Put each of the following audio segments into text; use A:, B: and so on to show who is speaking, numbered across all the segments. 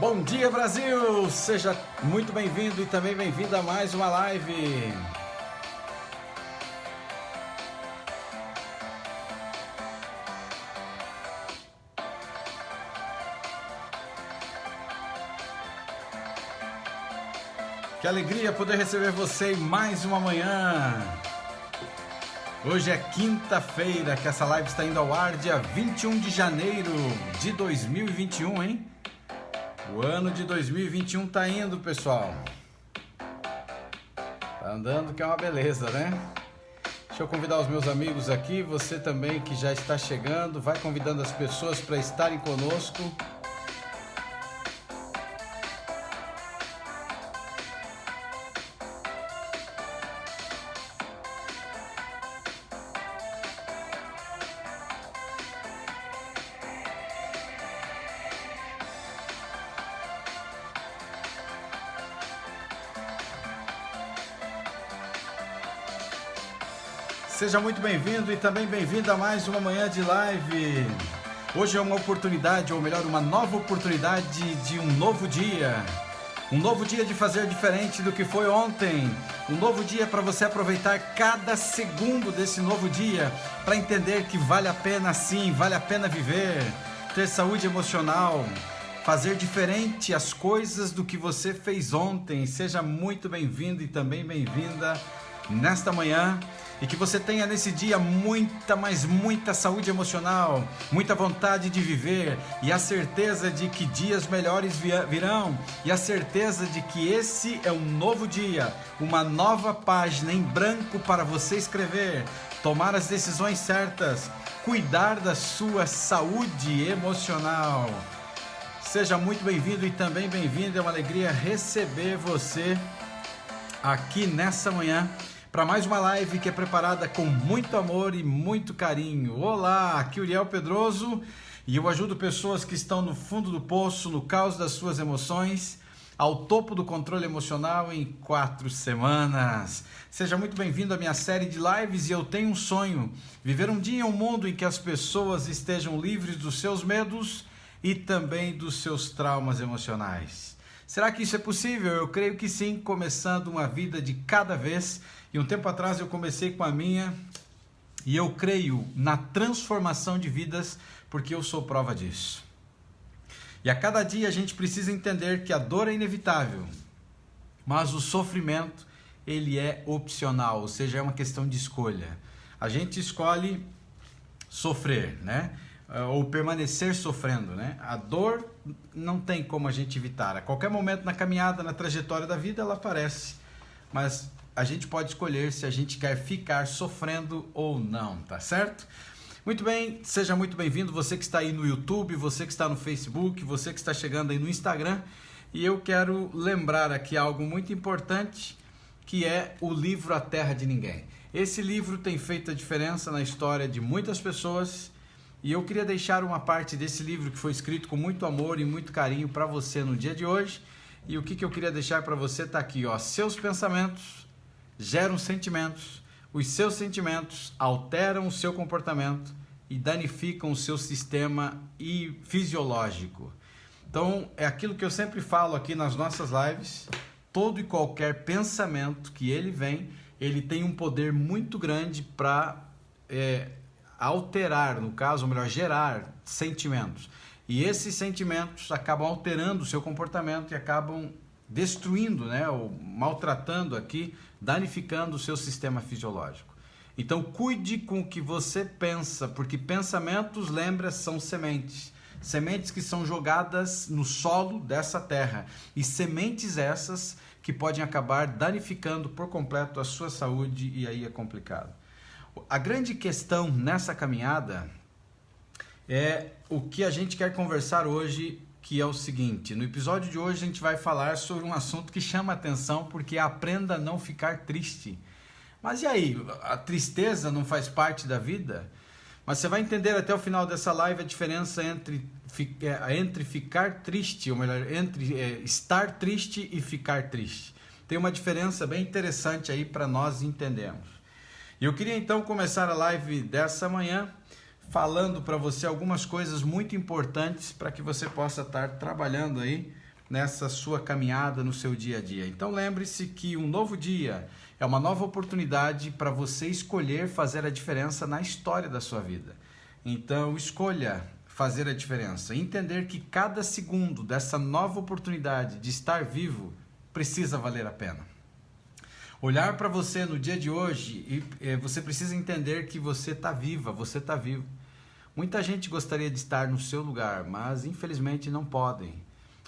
A: Bom dia, Brasil! Seja muito bem-vindo e também bem-vinda a mais uma live. Que alegria poder receber você em mais uma manhã. Hoje é quinta-feira, que essa live está indo ao ar dia 21 de janeiro de 2021, hein? O ano de 2021 tá indo, pessoal. Tá andando, que é uma beleza, né? Deixa eu convidar os meus amigos aqui, você também que já está chegando, vai convidando as pessoas para estarem conosco. Seja muito bem-vindo e também bem-vinda a mais uma manhã de live. Hoje é uma oportunidade, ou melhor, uma nova oportunidade de um novo dia. Um novo dia de fazer diferente do que foi ontem. Um novo dia para você aproveitar cada segundo desse novo dia para entender que vale a pena sim, vale a pena viver, ter saúde emocional, fazer diferente as coisas do que você fez ontem. Seja muito bem-vindo e também bem-vinda nesta manhã. E que você tenha nesse dia muita, mas muita saúde emocional, muita vontade de viver e a certeza de que dias melhores virão e a certeza de que esse é um novo dia, uma nova página em branco para você escrever, tomar as decisões certas, cuidar da sua saúde emocional. Seja muito bem-vindo e também bem-vinda, é uma alegria receber você aqui nessa manhã para mais uma live que é preparada com muito amor e muito carinho. Olá, aqui é o Uriel Pedroso e eu ajudo pessoas que estão no fundo do poço, no caos das suas emoções, ao topo do controle emocional em 4 semanas. Seja muito bem-vindo à minha série de lives e eu tenho um sonho, viver um dia em um mundo em que as pessoas estejam livres dos seus medos e também dos seus traumas emocionais. Será que isso é possível? Eu creio que sim, começando uma vida de cada vez. E um tempo atrás eu comecei com a minha e eu creio na transformação de vidas porque eu sou prova disso. E a cada dia a gente precisa entender que a dor é inevitável, mas o sofrimento ele é opcional, ou seja, é uma questão de escolha. A gente escolhe sofrer, né? Ou permanecer sofrendo, né? A dor não tem como a gente evitar. A qualquer momento na caminhada, na trajetória da vida, ela aparece. Mas a gente pode escolher se a gente quer ficar sofrendo ou não, tá certo? Muito bem, seja muito bem-vindo, você que está aí no YouTube, você que está no Facebook, você que está chegando aí no Instagram. E eu quero lembrar aqui algo muito importante, que é o livro A Terra de Ninguém. Esse livro tem feito a diferença na história de muitas pessoas. E eu queria deixar uma parte desse livro que foi escrito com muito amor e muito carinho para você no dia de hoje. E o que eu queria deixar para você está aqui, ó. Seus pensamentos geram sentimentos, os seus sentimentos alteram o seu comportamento e danificam o seu sistema fisiológico. Então, é aquilo que eu sempre falo aqui nas nossas lives, todo e qualquer pensamento que ele vem, ele tem um poder muito grande para alterar, no caso, ou melhor, gerar sentimentos. E esses sentimentos acabam alterando o seu comportamento e acabam destruindo, né, ou maltratando aqui, danificando o seu sistema fisiológico. Então, cuide com o que você pensa, porque pensamentos, lembra, são sementes. Sementes que são jogadas no solo dessa terra. E sementes essas que podem acabar danificando por completo a sua saúde e aí é complicado. A grande questão nessa caminhada é o que a gente quer conversar hoje, que é o seguinte. No episódio de hoje a gente vai falar sobre um assunto que chama atenção, porque é aprenda a não ficar triste. Mas e aí, a tristeza não faz parte da vida? Mas você vai entender até o final dessa live a diferença entre ficar triste, ou melhor, entre estar triste e ficar triste. Tem uma diferença bem interessante aí para nós entendermos. E eu queria então começar a live dessa manhã falando para você algumas coisas muito importantes para que você possa estar trabalhando aí nessa sua caminhada no seu dia a dia. Então lembre-se que um novo dia é uma nova oportunidade para você escolher fazer a diferença na história da sua vida. Então escolha fazer a diferença, entender que cada segundo dessa nova oportunidade de estar vivo precisa valer a pena. Olhar para você no dia de hoje e você precisa entender que você está viva, você está vivo. Muita gente gostaria de estar no seu lugar, mas infelizmente não podem.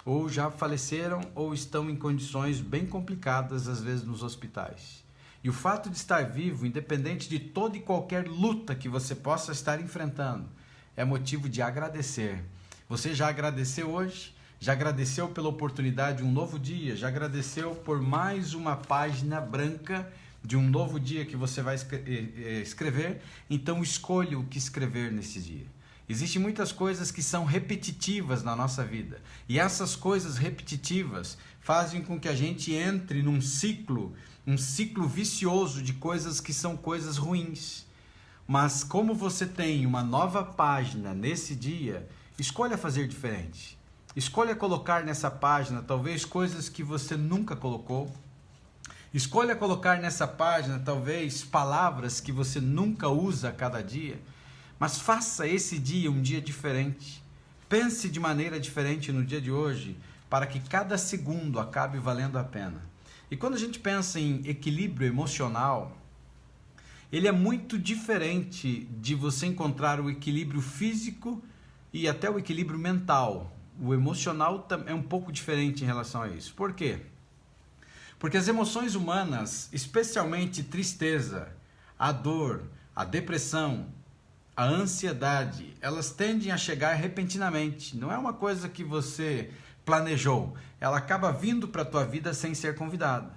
A: Ou já faleceram ou estão em condições bem complicadas, às vezes nos hospitais. E o fato de estar vivo, independente de toda e qualquer luta que você possa estar enfrentando, é motivo de agradecer. Você já agradeceu hoje? Já agradeceu pela oportunidade de um novo dia? Já agradeceu por mais uma página branca de um novo dia que você vai escrever? Então escolha o que escrever nesse dia. Existem muitas coisas que são repetitivas na nossa vida. E essas coisas repetitivas fazem com que a gente entre num ciclo, um ciclo vicioso de coisas que são coisas ruins. Mas como você tem uma nova página nesse dia, escolha fazer diferente. Escolha colocar nessa página talvez coisas que você nunca colocou. Escolha colocar nessa página talvez palavras que você nunca usa a cada dia. Mas faça esse dia um dia diferente. Pense de maneira diferente no dia de hoje para que cada segundo acabe valendo a pena. E quando a gente pensa em equilíbrio emocional, ele é muito diferente de você encontrar o equilíbrio físico e até o equilíbrio mental. O emocional é um pouco diferente em relação a isso. Por quê? Porque as emoções humanas, especialmente tristeza, a dor, a depressão, a ansiedade, elas tendem a chegar repentinamente. Não é uma coisa que você planejou. Ela acaba vindo para a tua vida sem ser convidada.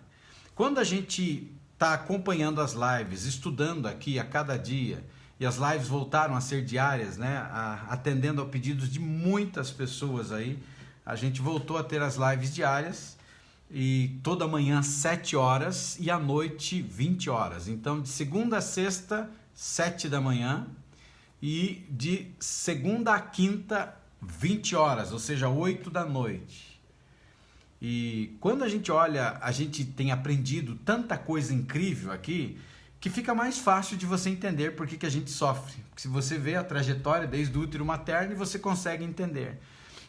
A: Quando a gente está acompanhando as lives, estudando aqui a cada dia, e as lives voltaram a ser diárias, né? Atendendo a pedidos de muitas pessoas aí, a gente voltou a ter as lives diárias, e toda manhã 7 horas e à noite 20 horas. Então de segunda a sexta, 7 da manhã, e de segunda a quinta, 20 horas, ou seja, 8 da noite. E quando a gente olha, a gente tem aprendido tanta coisa incrível aqui, que fica mais fácil de você entender por que a gente sofre. Porque se você vê a trajetória desde o útero materno, você consegue entender.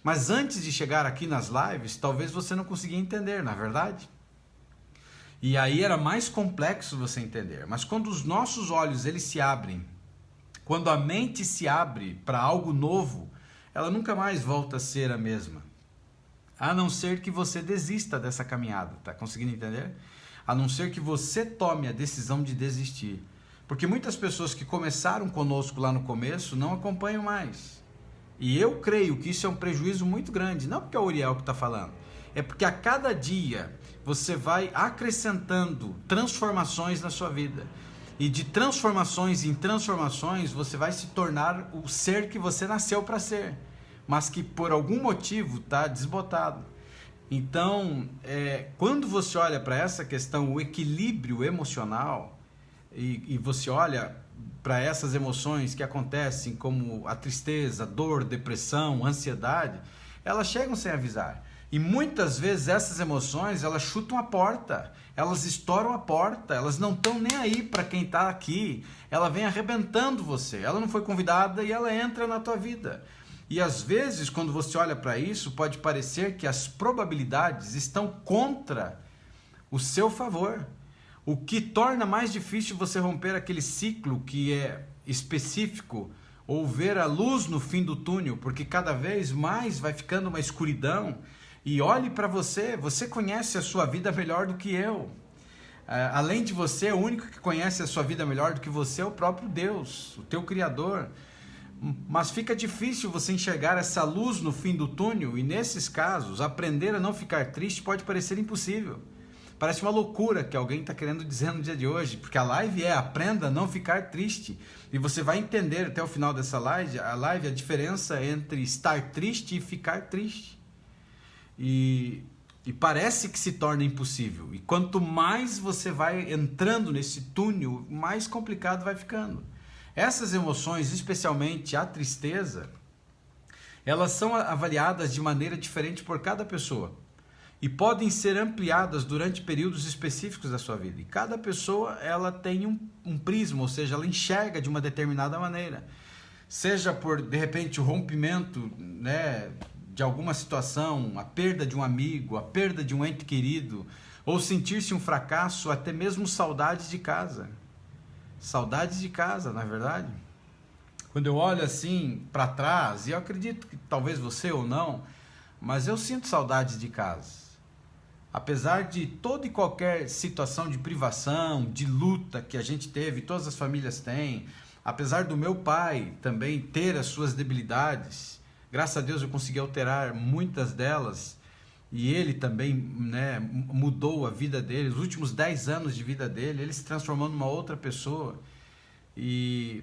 A: Mas antes de chegar aqui nas lives, talvez você não conseguia entender, não é verdade? E aí era mais complexo você entender. Mas quando os nossos olhos eles se abrem, quando a mente se abre para algo novo, ela nunca mais volta a ser a mesma. A não ser que você desista dessa caminhada, tá conseguindo entender? A não ser que você tome a decisão de desistir. Porque muitas pessoas que começaram conosco lá no começo não acompanham mais. E eu creio que isso é um prejuízo muito grande. Não porque é o Uriel que está falando. É porque a cada dia você vai acrescentando transformações na sua vida. E de transformações em transformações você vai se tornar o ser que você nasceu para ser. Mas que por algum motivo está desbotado. Então, quando você olha para essa questão, o equilíbrio emocional, e você olha para essas emoções que acontecem como a tristeza, a dor, depressão, ansiedade, elas chegam sem avisar. E muitas vezes essas emoções, elas chutam a porta, elas estouram a porta, elas não estão nem aí para quem está aqui, ela vem arrebentando você, ela não foi convidada e ela entra na tua vida. E às vezes, quando você olha para isso, pode parecer que as probabilidades estão contra o seu favor. O que torna mais difícil você romper aquele ciclo que é específico ou ver a luz no fim do túnel, porque cada vez mais vai ficando uma escuridão. E olhe para você, você conhece a sua vida melhor do que eu. Além de você, o único que conhece a sua vida melhor do que você é o próprio Deus, o teu Criador. Mas fica difícil você enxergar essa luz no fim do túnel, e nesses casos, aprender a não ficar triste pode parecer impossível. Parece uma loucura que alguém está querendo dizer no dia de hoje, porque a live é aprenda a não ficar triste. E você vai entender até o final dessa live a diferença entre estar triste e ficar triste. E parece que se torna impossível. E quanto mais você vai entrando nesse túnel, mais complicado vai ficando. Essas emoções, especialmente a tristeza, elas são avaliadas de maneira diferente por cada pessoa. e podem ser ampliadas durante períodos específicos da sua vida. E cada pessoa ela tem um prisma, ou seja, ela enxerga de uma determinada maneira. Seja por, de repente, o rompimento, né, de alguma situação, a perda de um amigo, a perda de um ente querido, ou sentir-se um fracasso, até mesmo saudades de casa. Saudades de casa, não é verdade? Quando eu olho assim para trás, e eu acredito que talvez você ou não, mas eu sinto saudades de casa. Apesar de toda e qualquer situação de privação, de luta que a gente teve, todas as famílias têm, apesar do meu pai também ter as suas debilidades, graças a Deus eu consegui alterar muitas delas, e ele também, né, mudou a vida dele, os últimos 10 anos de vida dele, ele se transformou numa outra pessoa. E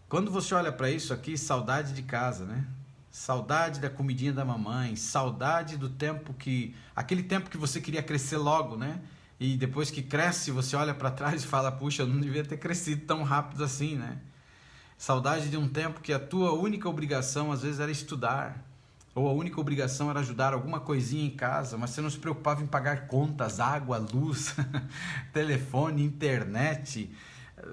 A: quando você olha para isso aqui, saudade de casa, né? Saudade da comidinha da mamãe, saudade do tempo aquele tempo que você queria crescer logo, né? E depois que cresce, você olha para trás e fala, puxa, eu não devia ter crescido tão rápido assim, né? Saudade de um tempo que a tua única obrigação às vezes era estudar, ou a única obrigação era ajudar alguma coisinha em casa, mas você não se preocupava em pagar contas, água, luz, telefone, internet.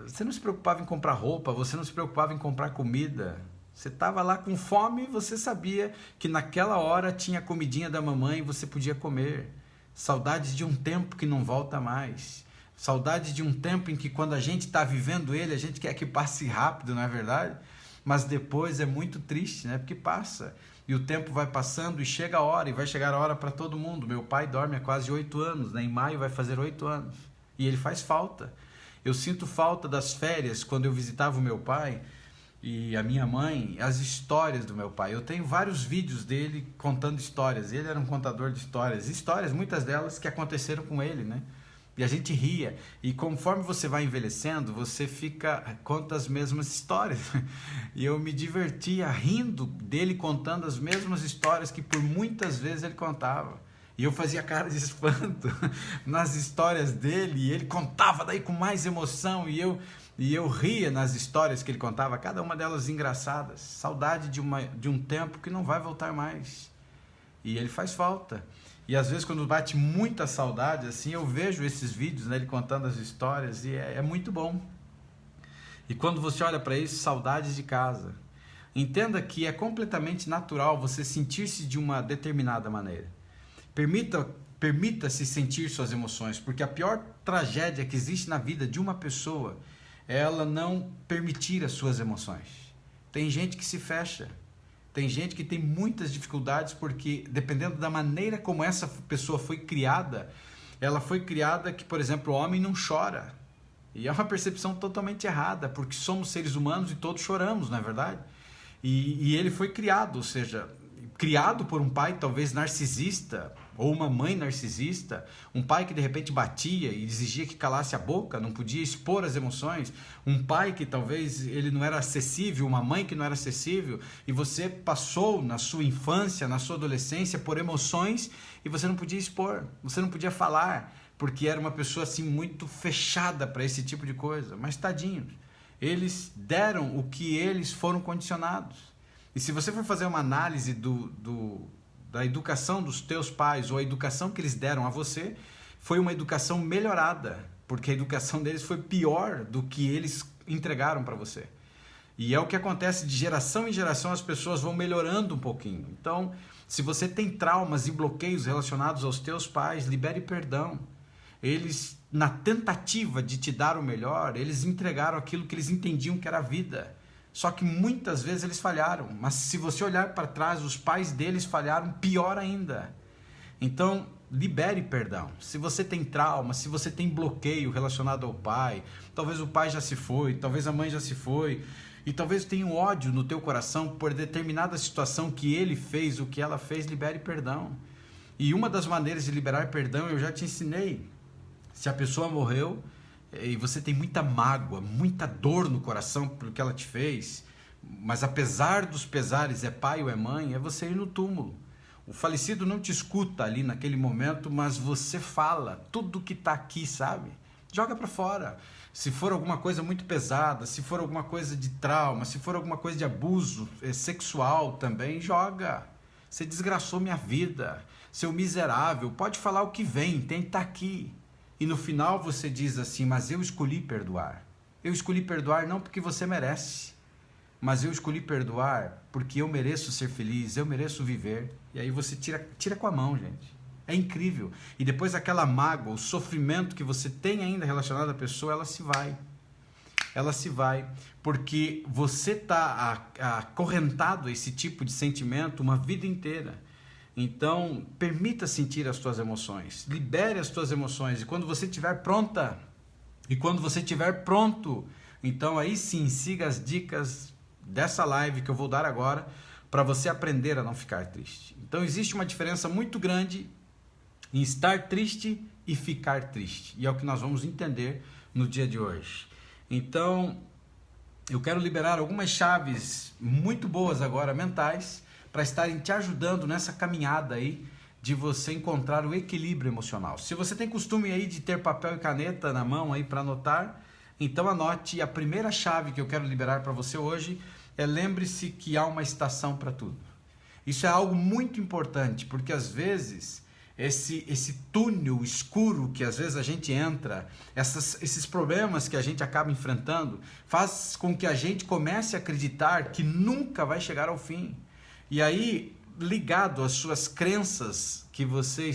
A: Você não se preocupava em comprar roupa, você não se preocupava em comprar comida. Você estava lá com fome e você sabia que naquela hora tinha a comidinha da mamãe e você podia comer. Saudades de um tempo que não volta mais. Saudade de um tempo em que quando a gente está vivendo ele, a gente quer que passe rápido, não é verdade? Mas depois é muito triste, né? Porque passa. E o tempo vai passando e chega a hora, e vai chegar a hora para todo mundo. Meu pai dorme há quase 8 anos, né? Em maio vai fazer 8 anos. E ele faz falta. Eu sinto falta das férias, quando eu visitava o meu pai e a minha mãe, as histórias do meu pai. Eu tenho vários vídeos dele contando histórias. Ele era um contador de histórias. Histórias, muitas delas, que aconteceram com ele, né? E a gente ria. E conforme você vai envelhecendo, você conta as mesmas histórias. E eu me divertia rindo dele contando as mesmas histórias que por muitas vezes ele contava. E eu fazia cara de espanto nas histórias dele. E ele contava daí com mais emoção. E eu ria nas histórias que ele contava, cada uma delas engraçadas. Saudade de um tempo que não vai voltar mais. E ele faz falta. E às vezes quando bate muita saudade, assim, eu vejo esses vídeos, né, ele contando as histórias, e é muito bom. E quando você olha para isso, saudades de casa. Entenda que é completamente natural você sentir-se de uma determinada maneira. Permita-se sentir suas emoções, porque a pior tragédia que existe na vida de uma pessoa é ela não permitir as suas emoções. Tem gente que se fecha. Tem gente que tem muitas dificuldades porque, dependendo da maneira como essa pessoa foi criada, ela foi criada que, por exemplo, o homem não chora. E é uma percepção totalmente errada, porque somos seres humanos e todos choramos, não é verdade? E ele foi criado, ou seja, criado por um pai talvez narcisista, ou uma mãe narcisista, um pai que de repente batia e exigia que calasse a boca, não podia expor as emoções, um pai que talvez ele não era acessível, uma mãe que não era acessível, e você passou na sua infância, na sua adolescência por emoções e você não podia expor, você não podia falar, porque era uma pessoa assim muito fechada para esse tipo de coisa. Mas tadinhos, eles deram o que eles foram condicionados. E se você for fazer uma análise da educação dos teus pais, ou a educação que eles deram a você, foi uma educação melhorada, porque a educação deles foi pior do que eles entregaram para você. E é o que acontece de geração em geração, as pessoas vão melhorando um pouquinho. Então, se você tem traumas e bloqueios relacionados aos teus pais, libere perdão. Eles, na tentativa de te dar o melhor, eles entregaram aquilo que eles entendiam que era a vida. Só que muitas vezes eles falharam, mas se você olhar para trás, os pais deles falharam pior ainda. Então, libere perdão. Se você tem trauma, se você tem bloqueio relacionado ao pai, talvez o pai já se foi, talvez a mãe já se foi, e talvez tenha um ódio no teu coração por determinada situação que ele fez, o que ela fez, libere perdão. E uma das maneiras de liberar perdão, eu já te ensinei. Se a pessoa morreu e você tem muita mágoa, muita dor no coração pelo que ela te fez, mas apesar dos pesares, é pai ou é mãe, é você ir no túmulo. O falecido não te escuta ali naquele momento, mas você fala tudo que está aqui, sabe? Joga para fora. Se for alguma coisa muito pesada, se for alguma coisa de trauma, se for alguma coisa de abuso sexual também, joga. Você desgraçou minha vida, seu miserável, pode falar o que vem, tem que estar aqui. E no final você diz assim, mas eu escolhi perdoar. Eu escolhi perdoar não porque você merece, mas eu escolhi perdoar porque eu mereço ser feliz, eu mereço viver. E aí você tira com a mão, gente. É incrível. E depois aquela mágoa, o sofrimento que você tem ainda relacionado à pessoa, ela se vai. Ela se vai, porque você está acorrentado a esse tipo de sentimento uma vida inteira. Então, permita sentir as tuas emoções, libere as tuas emoções, e quando você estiver pronta, e quando você estiver pronto, então aí sim, siga as dicas dessa live que eu vou dar agora, para você aprender a não ficar triste. Então, existe uma diferença muito grande em estar triste e ficar triste, e é o que nós vamos entender no dia de hoje. Então, eu quero liberar algumas chaves muito boas agora, mentais, para estarem te ajudando nessa caminhada aí de você encontrar o equilíbrio emocional. Se você tem costume aí de ter papel e caneta na mão aí para anotar, então anote. A primeira chave que eu quero liberar para você hoje é: lembre-se que há uma estação para tudo. Isso é algo muito importante, porque às vezes esse túnel escuro que às vezes a gente entra, esses problemas que a gente acaba enfrentando, faz com que a gente comece a acreditar que nunca vai chegar ao fim. E aí, ligado às suas crenças que você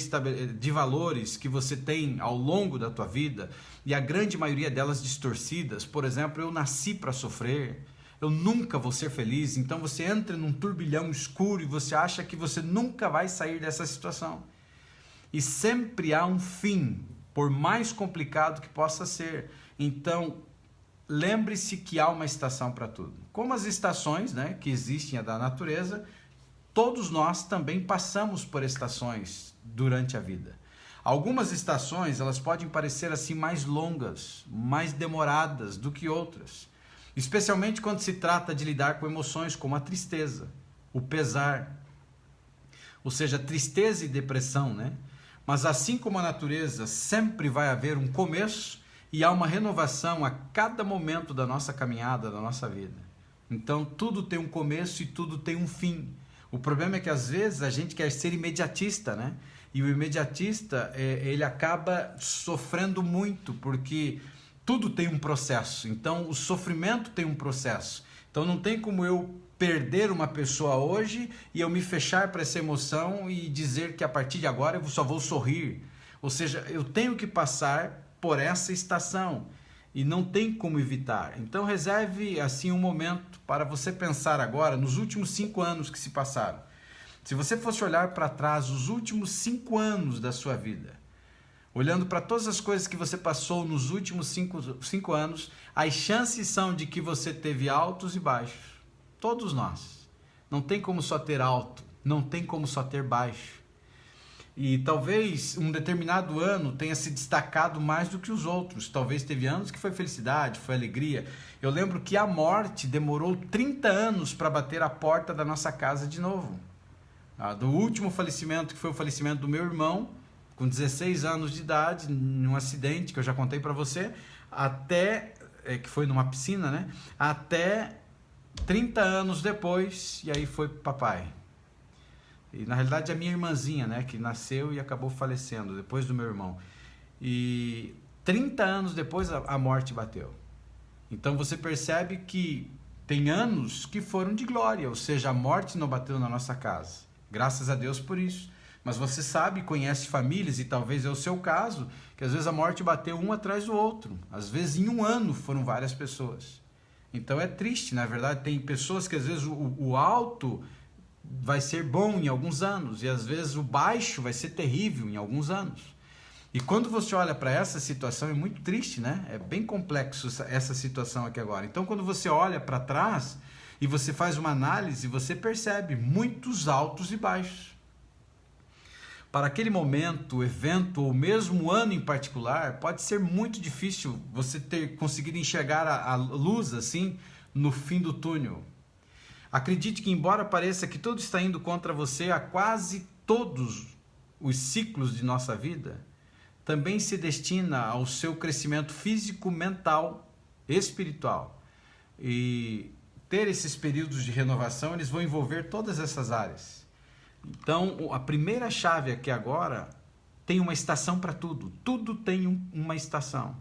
A: de valores que você tem ao longo da tua vida, e a grande maioria delas distorcidas, por exemplo, eu nasci para sofrer, eu nunca vou ser feliz, então você entra num turbilhão escuro e você acha que você nunca vai sair dessa situação. E sempre há um fim, por mais complicado que possa ser. Então, lembre-se que há uma estação para tudo. Como as estações, né, que existem da natureza, todos nós também passamos por estações durante a vida. Algumas estações, elas podem parecer assim mais longas, mais demoradas do que outras. Especialmente quando se trata de lidar com emoções como a tristeza, o pesar. Ou seja, tristeza e depressão, né? Mas assim como a natureza, sempre vai haver um começo e há uma renovação a cada momento da nossa caminhada, da nossa vida. Então, tudo tem um começo e tudo tem um fim. O problema é que às vezes a gente quer ser imediatista, né? E o imediatista, ele acaba sofrendo muito, porque tudo tem um processo. Então, o sofrimento tem um processo. Então, não tem como eu perder uma pessoa hoje e eu me fechar para essa emoção e dizer que a partir de agora eu só vou sorrir. Ou seja, eu tenho que passar por essa estação e não tem como evitar. Então reserve assim um momento para você pensar agora nos últimos 5 anos que se passaram. Se você fosse olhar para trás os últimos 5 anos da sua vida, olhando para todas as coisas que você passou nos últimos 5 anos, as chances são de que você teve altos e baixos. Todos nós. Não tem como só ter alto, não tem como só ter baixo. E talvez um determinado ano tenha se destacado mais do que os outros. Talvez teve anos que foi felicidade, foi alegria. Eu lembro que a morte demorou 30 anos para bater a porta da nossa casa de novo. Do último falecimento, que foi o falecimento do meu irmão, com 16 anos de idade, num acidente que eu já contei para você, até, que foi numa piscina, né? Até 30 anos depois, e aí foi papai. E na realidade a minha irmãzinha, né, que nasceu e acabou falecendo depois do meu irmão. E 30 anos depois a morte bateu. Então você percebe que tem anos que foram de glória, ou seja, a morte não bateu na nossa casa. Graças a Deus por isso. Mas você sabe, conhece famílias, e talvez é o seu caso, que às vezes a morte bateu um atrás do outro. Às vezes em um ano foram várias pessoas. Então é triste, na verdade. Tem pessoas que às vezes o alto vai ser bom em alguns anos e às vezes o baixo vai ser terrível em alguns anos. E quando você olha para essa situação, é muito triste, né? É bem complexo essa situação aqui agora. Então quando você olha para trás e você faz uma análise, você percebe muitos altos e baixos. Para aquele momento, evento ou mesmo ano em particular, pode ser muito difícil você ter conseguido enxergar a luz assim no fim do túnel. Acredite que, embora pareça que tudo está indo contra você a quase todos os ciclos de nossa vida, também se destina ao seu crescimento físico, mental, espiritual. E ter esses períodos de renovação, eles vão envolver todas essas áreas. Então, a primeira chave aqui agora, tem uma estação para tudo. Tudo tem uma estação.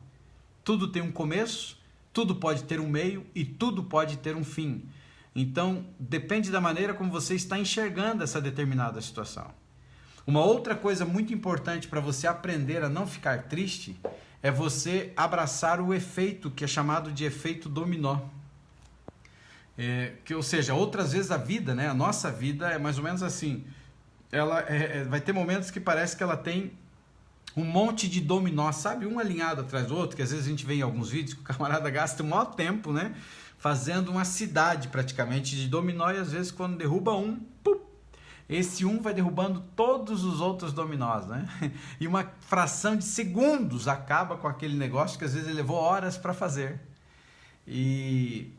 A: Tudo tem um começo, tudo pode ter um meio e tudo pode ter um fim. Então, depende da maneira como você está enxergando essa determinada situação. Uma outra coisa muito importante para você aprender a não ficar triste é você abraçar o efeito que é chamado de efeito dominó. Ou seja, outras vezes a vida, né, a nossa vida é mais ou menos assim. Ela vai ter momentos que parece que ela tem um monte de dominó, sabe? Um alinhado atrás do outro, que às vezes a gente vê em alguns vídeos que o camarada gasta o maior tempo, né, fazendo uma cidade praticamente de dominó, e às vezes quando derruba um, pum, esse um vai derrubando todos os outros dominós, né? E uma fração de segundos acaba com aquele negócio que às vezes ele levou horas para fazer. E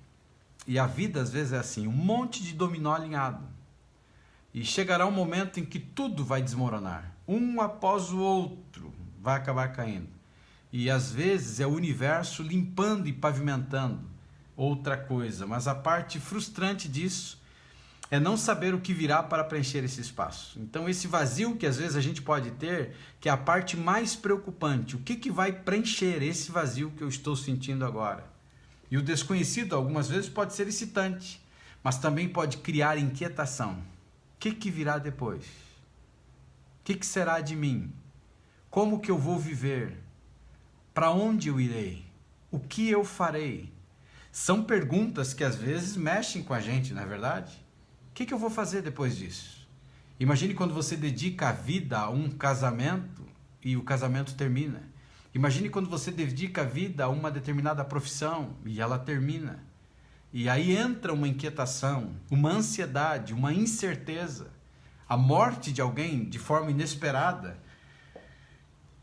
A: a vida às vezes é assim, um monte de dominó alinhado. E chegará um momento em que tudo vai desmoronar. Um após o outro vai acabar caindo. E às vezes é o universo limpando e pavimentando outra coisa. Mas a parte frustrante disso é não saber o que virá para preencher esse espaço. Então esse vazio que às vezes a gente pode ter, que é a parte mais preocupante. O que vai preencher esse vazio que eu estou sentindo agora? E o desconhecido algumas vezes pode ser excitante, mas também pode criar inquietação. O que virá depois? O que será de mim? Como que eu vou viver? Para onde eu irei? O que eu farei? São perguntas que às vezes mexem com a gente, não é verdade? O que eu vou fazer depois disso? Imagine quando você dedica a vida a um casamento e o casamento termina. Imagine quando você dedica a vida a uma determinada profissão e ela termina. E aí entra uma inquietação, uma ansiedade, uma incerteza. A morte de alguém de forma inesperada.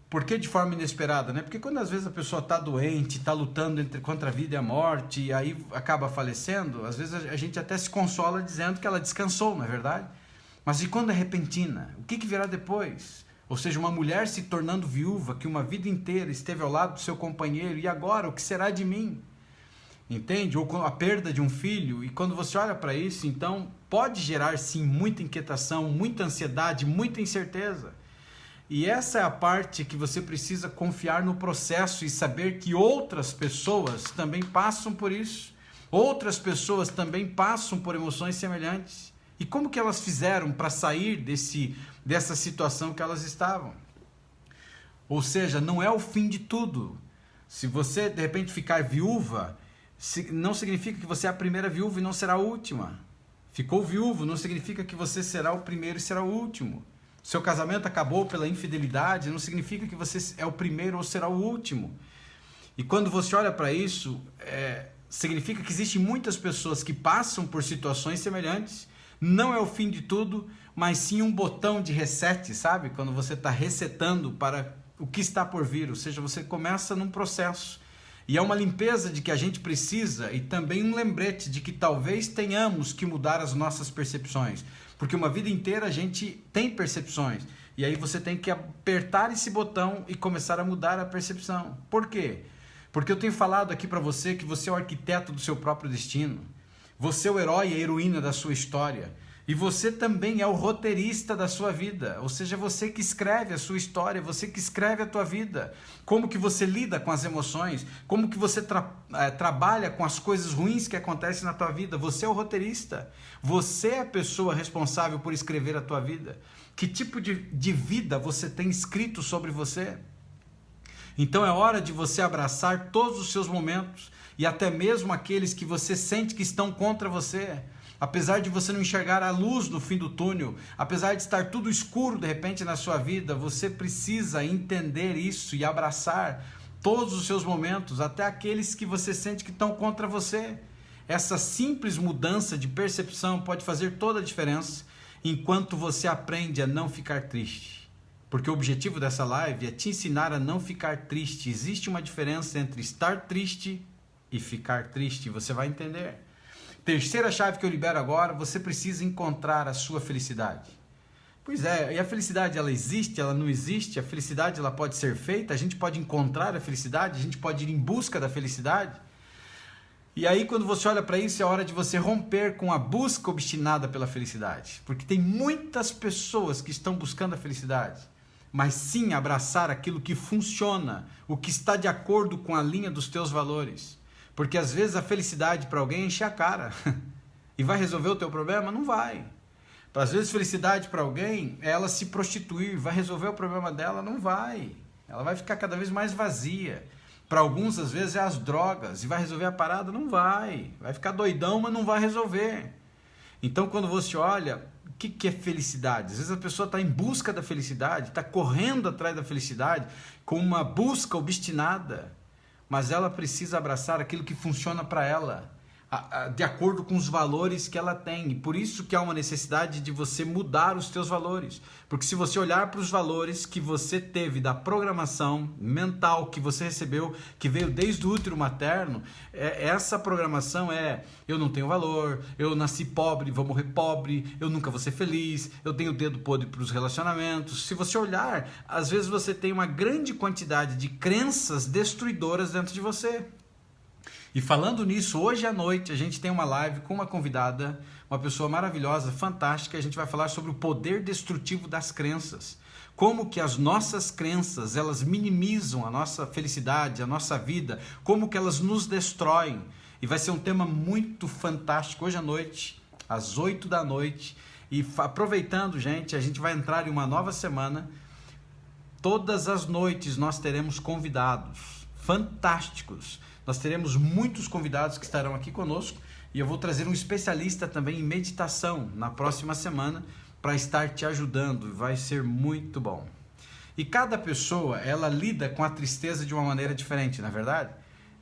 A: Por que de forma inesperada, né? Porque quando às vezes a pessoa está doente, está lutando contra a vida e a morte, e aí acaba falecendo, às vezes a gente até se consola dizendo que ela descansou, não é verdade? Mas e quando é repentina? O que virá depois? Ou seja, uma mulher se tornando viúva, que uma vida inteira esteve ao lado do seu companheiro, e agora, o que será de mim? Entende? Ou a perda de um filho, e quando você olha para isso, então pode gerar sim muita inquietação, muita ansiedade, muita incerteza. E essa é a parte que você precisa confiar no processo e saber que outras pessoas também passam por isso. Outras pessoas também passam por emoções semelhantes. E como que elas fizeram para sair dessa situação que elas estavam? Ou seja, não é o fim de tudo. Se você de repente ficar viúva, não significa que você é a primeira viúva e não será a última. Ficou viúvo, não significa que você será o primeiro e será o último. Seu casamento acabou pela infidelidade, não significa que você é o primeiro ou será o último. E quando você olha para isso, significa que existem muitas pessoas que passam por situações semelhantes. Não é o fim de tudo, mas sim um botão de reset, sabe? Quando você está resetando para o que está por vir, ou seja, você começa num processo. E é uma limpeza de que a gente precisa e também um lembrete de que talvez tenhamos que mudar as nossas percepções. Porque uma vida inteira a gente tem percepções. E aí você tem que apertar esse botão e começar a mudar a percepção. Por quê? Porque eu tenho falado aqui para você que você é o arquiteto do seu próprio destino. Você é o herói e a heroína da sua história. E você também é o roteirista da sua vida. Ou seja, você que escreve a sua história, você que escreve a tua vida. Como que você lida com as emoções, como que você trabalha com as coisas ruins que acontecem na tua vida. Você é o roteirista. Você é a pessoa responsável por escrever a tua vida. Que tipo de vida você tem escrito sobre você? Então é hora de você abraçar todos os seus momentos e até mesmo aqueles que você sente que estão contra você. Apesar de você não enxergar a luz no fim do túnel, apesar de estar tudo escuro de repente na sua vida, você precisa entender isso e abraçar todos os seus momentos, até aqueles que você sente que estão contra você. Essa simples mudança de percepção pode fazer toda a diferença enquanto você aprende a não ficar triste. Porque o objetivo dessa live é te ensinar a não ficar triste. Existe uma diferença entre estar triste e ficar triste, você vai entender. Terceira chave que eu libero agora, você precisa encontrar a sua felicidade. Pois é, e a felicidade ela existe, ela não existe? A felicidade ela pode ser feita, a gente pode encontrar a felicidade, a gente pode ir em busca da felicidade? E aí, quando você olha para isso, é hora de você romper com a busca obstinada pela felicidade. Porque tem muitas pessoas que estão buscando a felicidade, mas sim abraçar aquilo que funciona, o que está de acordo com a linha dos teus valores. Porque às vezes a felicidade para alguém enche a cara. E vai resolver o teu problema? Não vai. Às vezes felicidade para alguém é ela se prostituir. Vai resolver o problema dela? Não vai. Ela vai ficar cada vez mais vazia. Para alguns, às vezes, é as drogas. E vai resolver a parada? Não vai. Vai ficar doidão, mas não vai resolver. Então, quando você olha, o que é felicidade? Às vezes a pessoa está em busca da felicidade, está correndo atrás da felicidade, com uma busca obstinada. Mas ela precisa abraçar aquilo que funciona para ela, de acordo com os valores que ela tem. E por isso que há uma necessidade de você mudar os teus valores. Porque se você olhar para os valores que você teve da programação mental que você recebeu, que veio desde o útero materno, essa programação eu não tenho valor, eu nasci pobre, vou morrer pobre, eu nunca vou ser feliz, eu tenho o dedo podre para os relacionamentos. Se você olhar, às vezes você tem uma grande quantidade de crenças destruidoras dentro de você. E falando nisso, hoje à noite a gente tem uma live com uma convidada, uma pessoa maravilhosa, fantástica. A gente vai falar sobre o poder destrutivo das crenças. Como que as nossas crenças, elas minimizam a nossa felicidade, a nossa vida. Como que elas nos destroem. E vai ser um tema muito fantástico hoje à noite, às 8 da noite. E aproveitando, gente, a gente vai entrar em uma nova semana. Todas as noites nós teremos convidados fantásticos. Nós teremos muitos convidados que estarão aqui conosco e eu vou trazer um especialista também em meditação na próxima semana para estar te ajudando. Vai ser muito bom. E cada pessoa, ela lida com a tristeza de uma maneira diferente, não é verdade?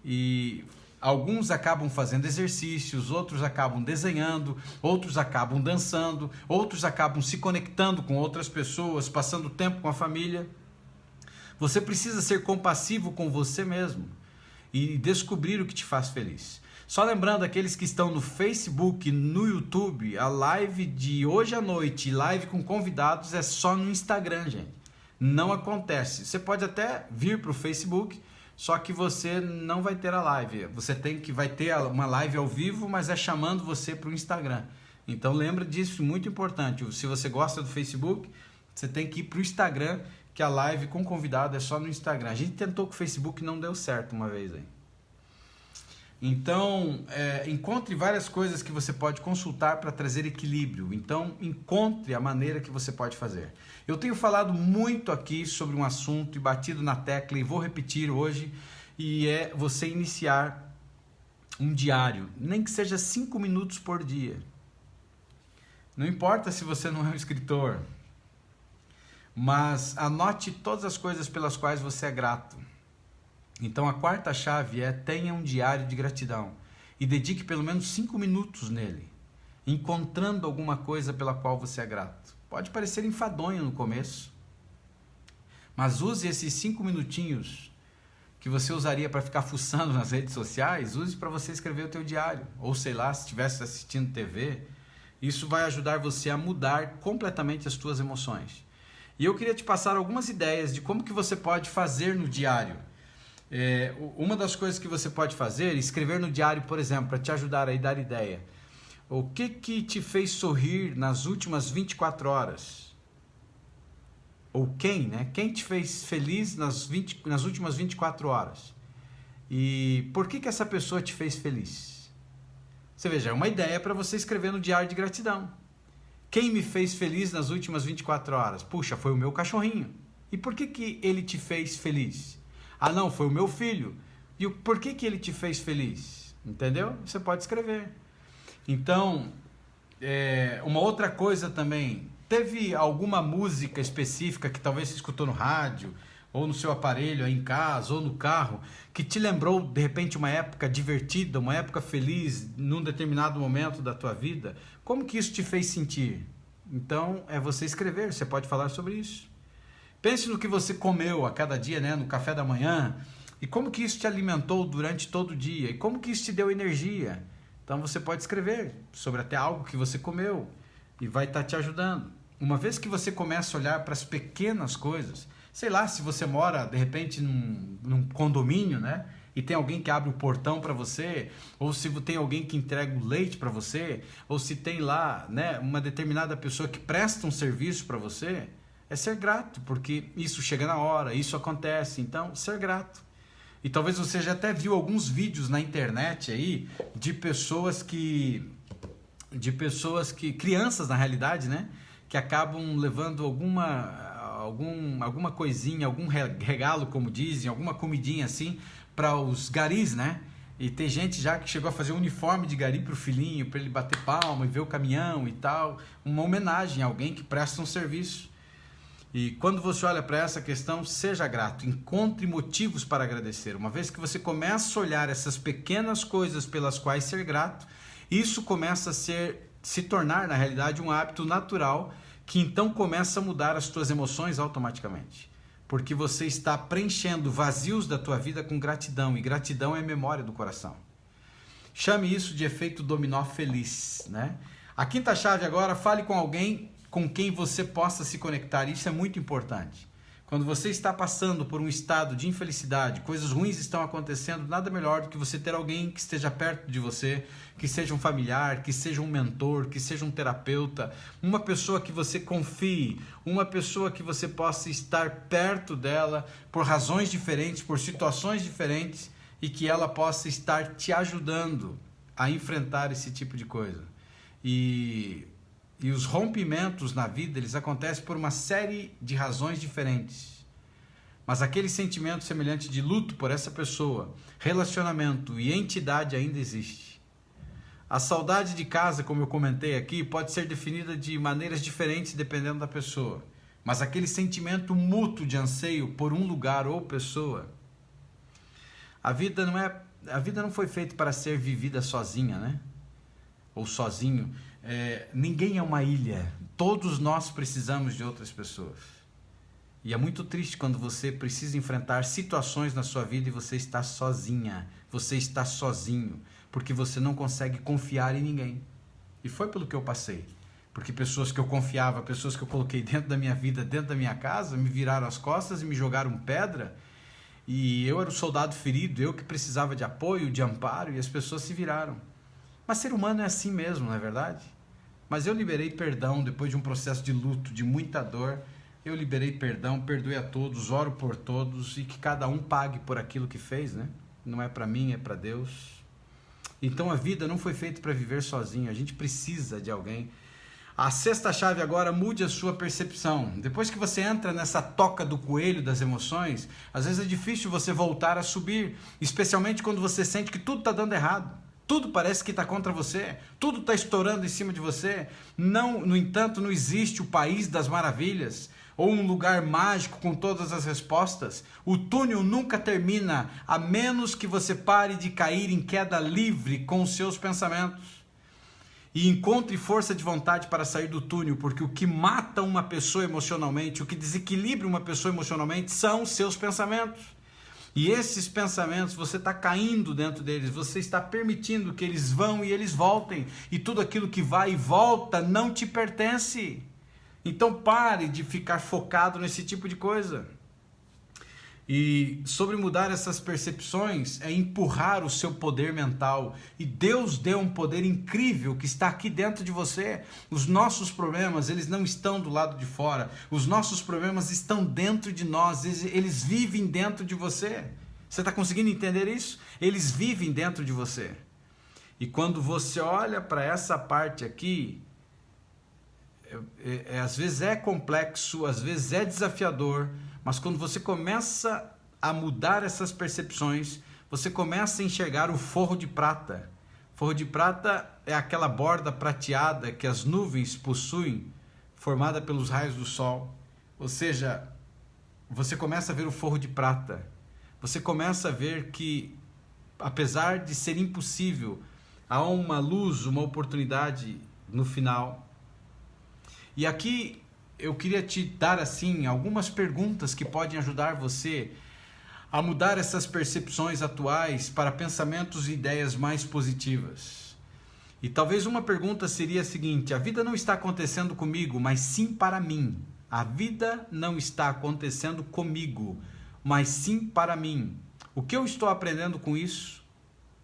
A: E alguns acabam fazendo exercícios, outros acabam desenhando, outros acabam dançando, outros acabam se conectando com outras pessoas, passando tempo com a família. Você precisa ser compassivo com você mesmo e descobrir o que te faz feliz. Só lembrando, aqueles que estão no Facebook, no YouTube, a live de hoje à noite, live com convidados, é só no Instagram, gente. Não acontece. Você pode até vir para o Facebook, só que você não vai ter a live. Vai ter uma live ao vivo, mas é chamando você para o Instagram. Então lembra disso, muito importante. Se você gosta do Facebook, você tem que ir para o Instagram, que a live com convidado é só no Instagram. A gente tentou com o Facebook e não deu certo uma vez aí. Então, encontre várias coisas que você pode consultar para trazer equilíbrio. Então, encontre a maneira que você pode fazer. Eu tenho falado muito aqui sobre um assunto e batido na tecla e vou repetir hoje, e é você iniciar um diário, nem que seja 5 minutos por dia. Não importa se você não é um escritor, mas anote todas as coisas pelas quais você é grato. Então a quarta chave é: tenha um diário de gratidão e dedique pelo menos 5 minutos nele, encontrando alguma coisa pela qual você é grato. Pode parecer enfadonho no começo, mas use esses 5 minutinhos que você usaria para ficar fuçando nas redes sociais, use para você escrever o teu diário. Ou sei lá, se estivesse assistindo TV, isso vai ajudar você a mudar completamente as tuas emoções. E eu queria te passar algumas ideias de como que você pode fazer no diário. Uma das coisas que você pode fazer, escrever no diário, por exemplo, para te ajudar a dar ideia. O que te fez sorrir nas últimas 24 horas? Ou quem, né? Quem te fez feliz nas últimas 24 horas? E por que essa pessoa te fez feliz? Você veja, é uma ideia para você escrever no diário de gratidão. Quem me fez feliz nas últimas 24 horas? Puxa, foi o meu cachorrinho. E por que ele te fez feliz? Ah, não, foi o meu filho. E por que ele te fez feliz? Entendeu? Você pode escrever. Então, uma outra coisa também. Teve alguma música específica que talvez você escutou no rádio, ou no seu aparelho aí em casa, ou no carro, que te lembrou, de repente, uma época divertida, uma época feliz, num determinado momento da tua vida? Como que isso te fez sentir? Então, é você escrever, você pode falar sobre isso. Pense no que você comeu a cada dia, né, no café da manhã, e como que isso te alimentou durante todo o dia, e como que isso te deu energia. Então, você pode escrever sobre até algo que você comeu, e vai estar te ajudando. Uma vez que você começa a olhar para as pequenas coisas, sei lá, se você mora, de repente, num condomínio, né? e tem alguém que abre o portão para você, ou se tem alguém que entrega o leite para você, ou se tem lá, né, uma determinada pessoa que presta um serviço para você, é ser grato, porque isso chega na hora, isso acontece. Então, ser grato. E talvez você já até viu alguns vídeos na internet aí de pessoas que crianças na realidade, né, que acabam levando alguma coisinha, algum regalo, como dizem, alguma comidinha assim para os garis, né? E tem gente já que chegou a fazer um uniforme de gari para o filhinho, para ele bater palma e ver o caminhão e tal, uma homenagem a alguém que presta um serviço. E quando você olha para essa questão, seja grato, encontre motivos para agradecer. Uma vez que você começa a olhar essas pequenas coisas pelas quais ser grato, isso começa a se tornar, na realidade, um hábito natural que então começa a mudar as tuas emoções automaticamente. Porque você está preenchendo vazios da tua vida com gratidão, e gratidão é memória do coração. Chame isso de efeito dominó feliz, né? A quinta chave agora, fale com alguém com quem você possa se conectar. Isso é muito importante. Quando você está passando por um estado de infelicidade, coisas ruins estão acontecendo, nada melhor do que você ter alguém que esteja perto de você, que seja um familiar, que seja um mentor, que seja um terapeuta, uma pessoa que você confie, uma pessoa que você possa estar perto dela por razões diferentes, por situações diferentes, e que ela possa estar te ajudando a enfrentar esse tipo de coisa. E os rompimentos na vida, eles acontecem por uma série de razões diferentes. Mas aquele sentimento semelhante de luto por essa pessoa, relacionamento e entidade ainda existe. A saudade de casa, como eu comentei aqui, pode ser definida de maneiras diferentes dependendo da pessoa. Mas aquele sentimento mútuo de anseio por um lugar ou pessoa, a vida não foi feita para ser vivida sozinha, né? Ou sozinho. Ninguém é uma ilha. Todos nós precisamos de outras pessoas. E é muito triste quando você precisa enfrentar situações na sua vida e você está sozinha, você está sozinho, porque você não consegue confiar em ninguém. E foi pelo que eu passei. Porque pessoas que eu confiava, pessoas que eu coloquei dentro da minha vida, dentro da minha casa, me viraram as costas e me jogaram pedra. E eu era o soldado ferido, eu que precisava de apoio, de amparo, e as pessoas se viraram. Mas ser humano é assim mesmo, não é verdade? Mas eu liberei perdão depois de um processo de luto, de muita dor. Eu liberei perdão, perdoei a todos, oro por todos, e que cada um pague por aquilo que fez, né? Não é para mim, é para Deus. Então a vida não foi feita para viver sozinho, a gente precisa de alguém. A sexta chave agora, mude a sua percepção. Depois que você entra nessa toca do coelho das emoções, às vezes é difícil você voltar a subir, especialmente quando você sente que tudo está dando errado. Tudo parece que está contra você, tudo está estourando em cima de você. Não, no entanto, não existe o país das maravilhas ou um lugar mágico com todas as respostas. O túnel nunca termina, a menos que você pare de cair em queda livre com os seus pensamentos. E encontre força de vontade para sair do túnel, porque o que mata uma pessoa emocionalmente, o que desequilibra uma pessoa emocionalmente são os seus pensamentos. E esses pensamentos, você está caindo dentro deles, você está permitindo que eles vão e eles voltem. E tudo aquilo que vai e volta não te pertence. Então pare de ficar focado nesse tipo de coisa. E sobre mudar essas percepções é empurrar o seu poder mental. E Deus deu um poder incrível que está aqui dentro de você. Os nossos problemas, eles não estão do lado de fora. Os nossos problemas estão dentro de nós. Eles vivem dentro de você. Você está conseguindo entender isso? Eles vivem dentro de você. E quando você olha para essa parte aqui, às vezes é complexo, às vezes é desafiador, mas quando você começa a mudar essas percepções, você começa a enxergar o forro de prata. Forro de prata é aquela borda prateada que as nuvens possuem, formada pelos raios do sol. Ou seja, você começa a ver o forro de prata. Você começa a ver que, apesar de ser impossível, há uma luz, uma oportunidade no final. E aqui eu queria te dar assim algumas perguntas que podem ajudar você a mudar essas percepções atuais para pensamentos e ideias mais positivas. E talvez uma pergunta seria a seguinte: a vida não está acontecendo comigo, mas sim para mim. A vida não está acontecendo comigo, mas sim para mim. O que eu estou aprendendo com isso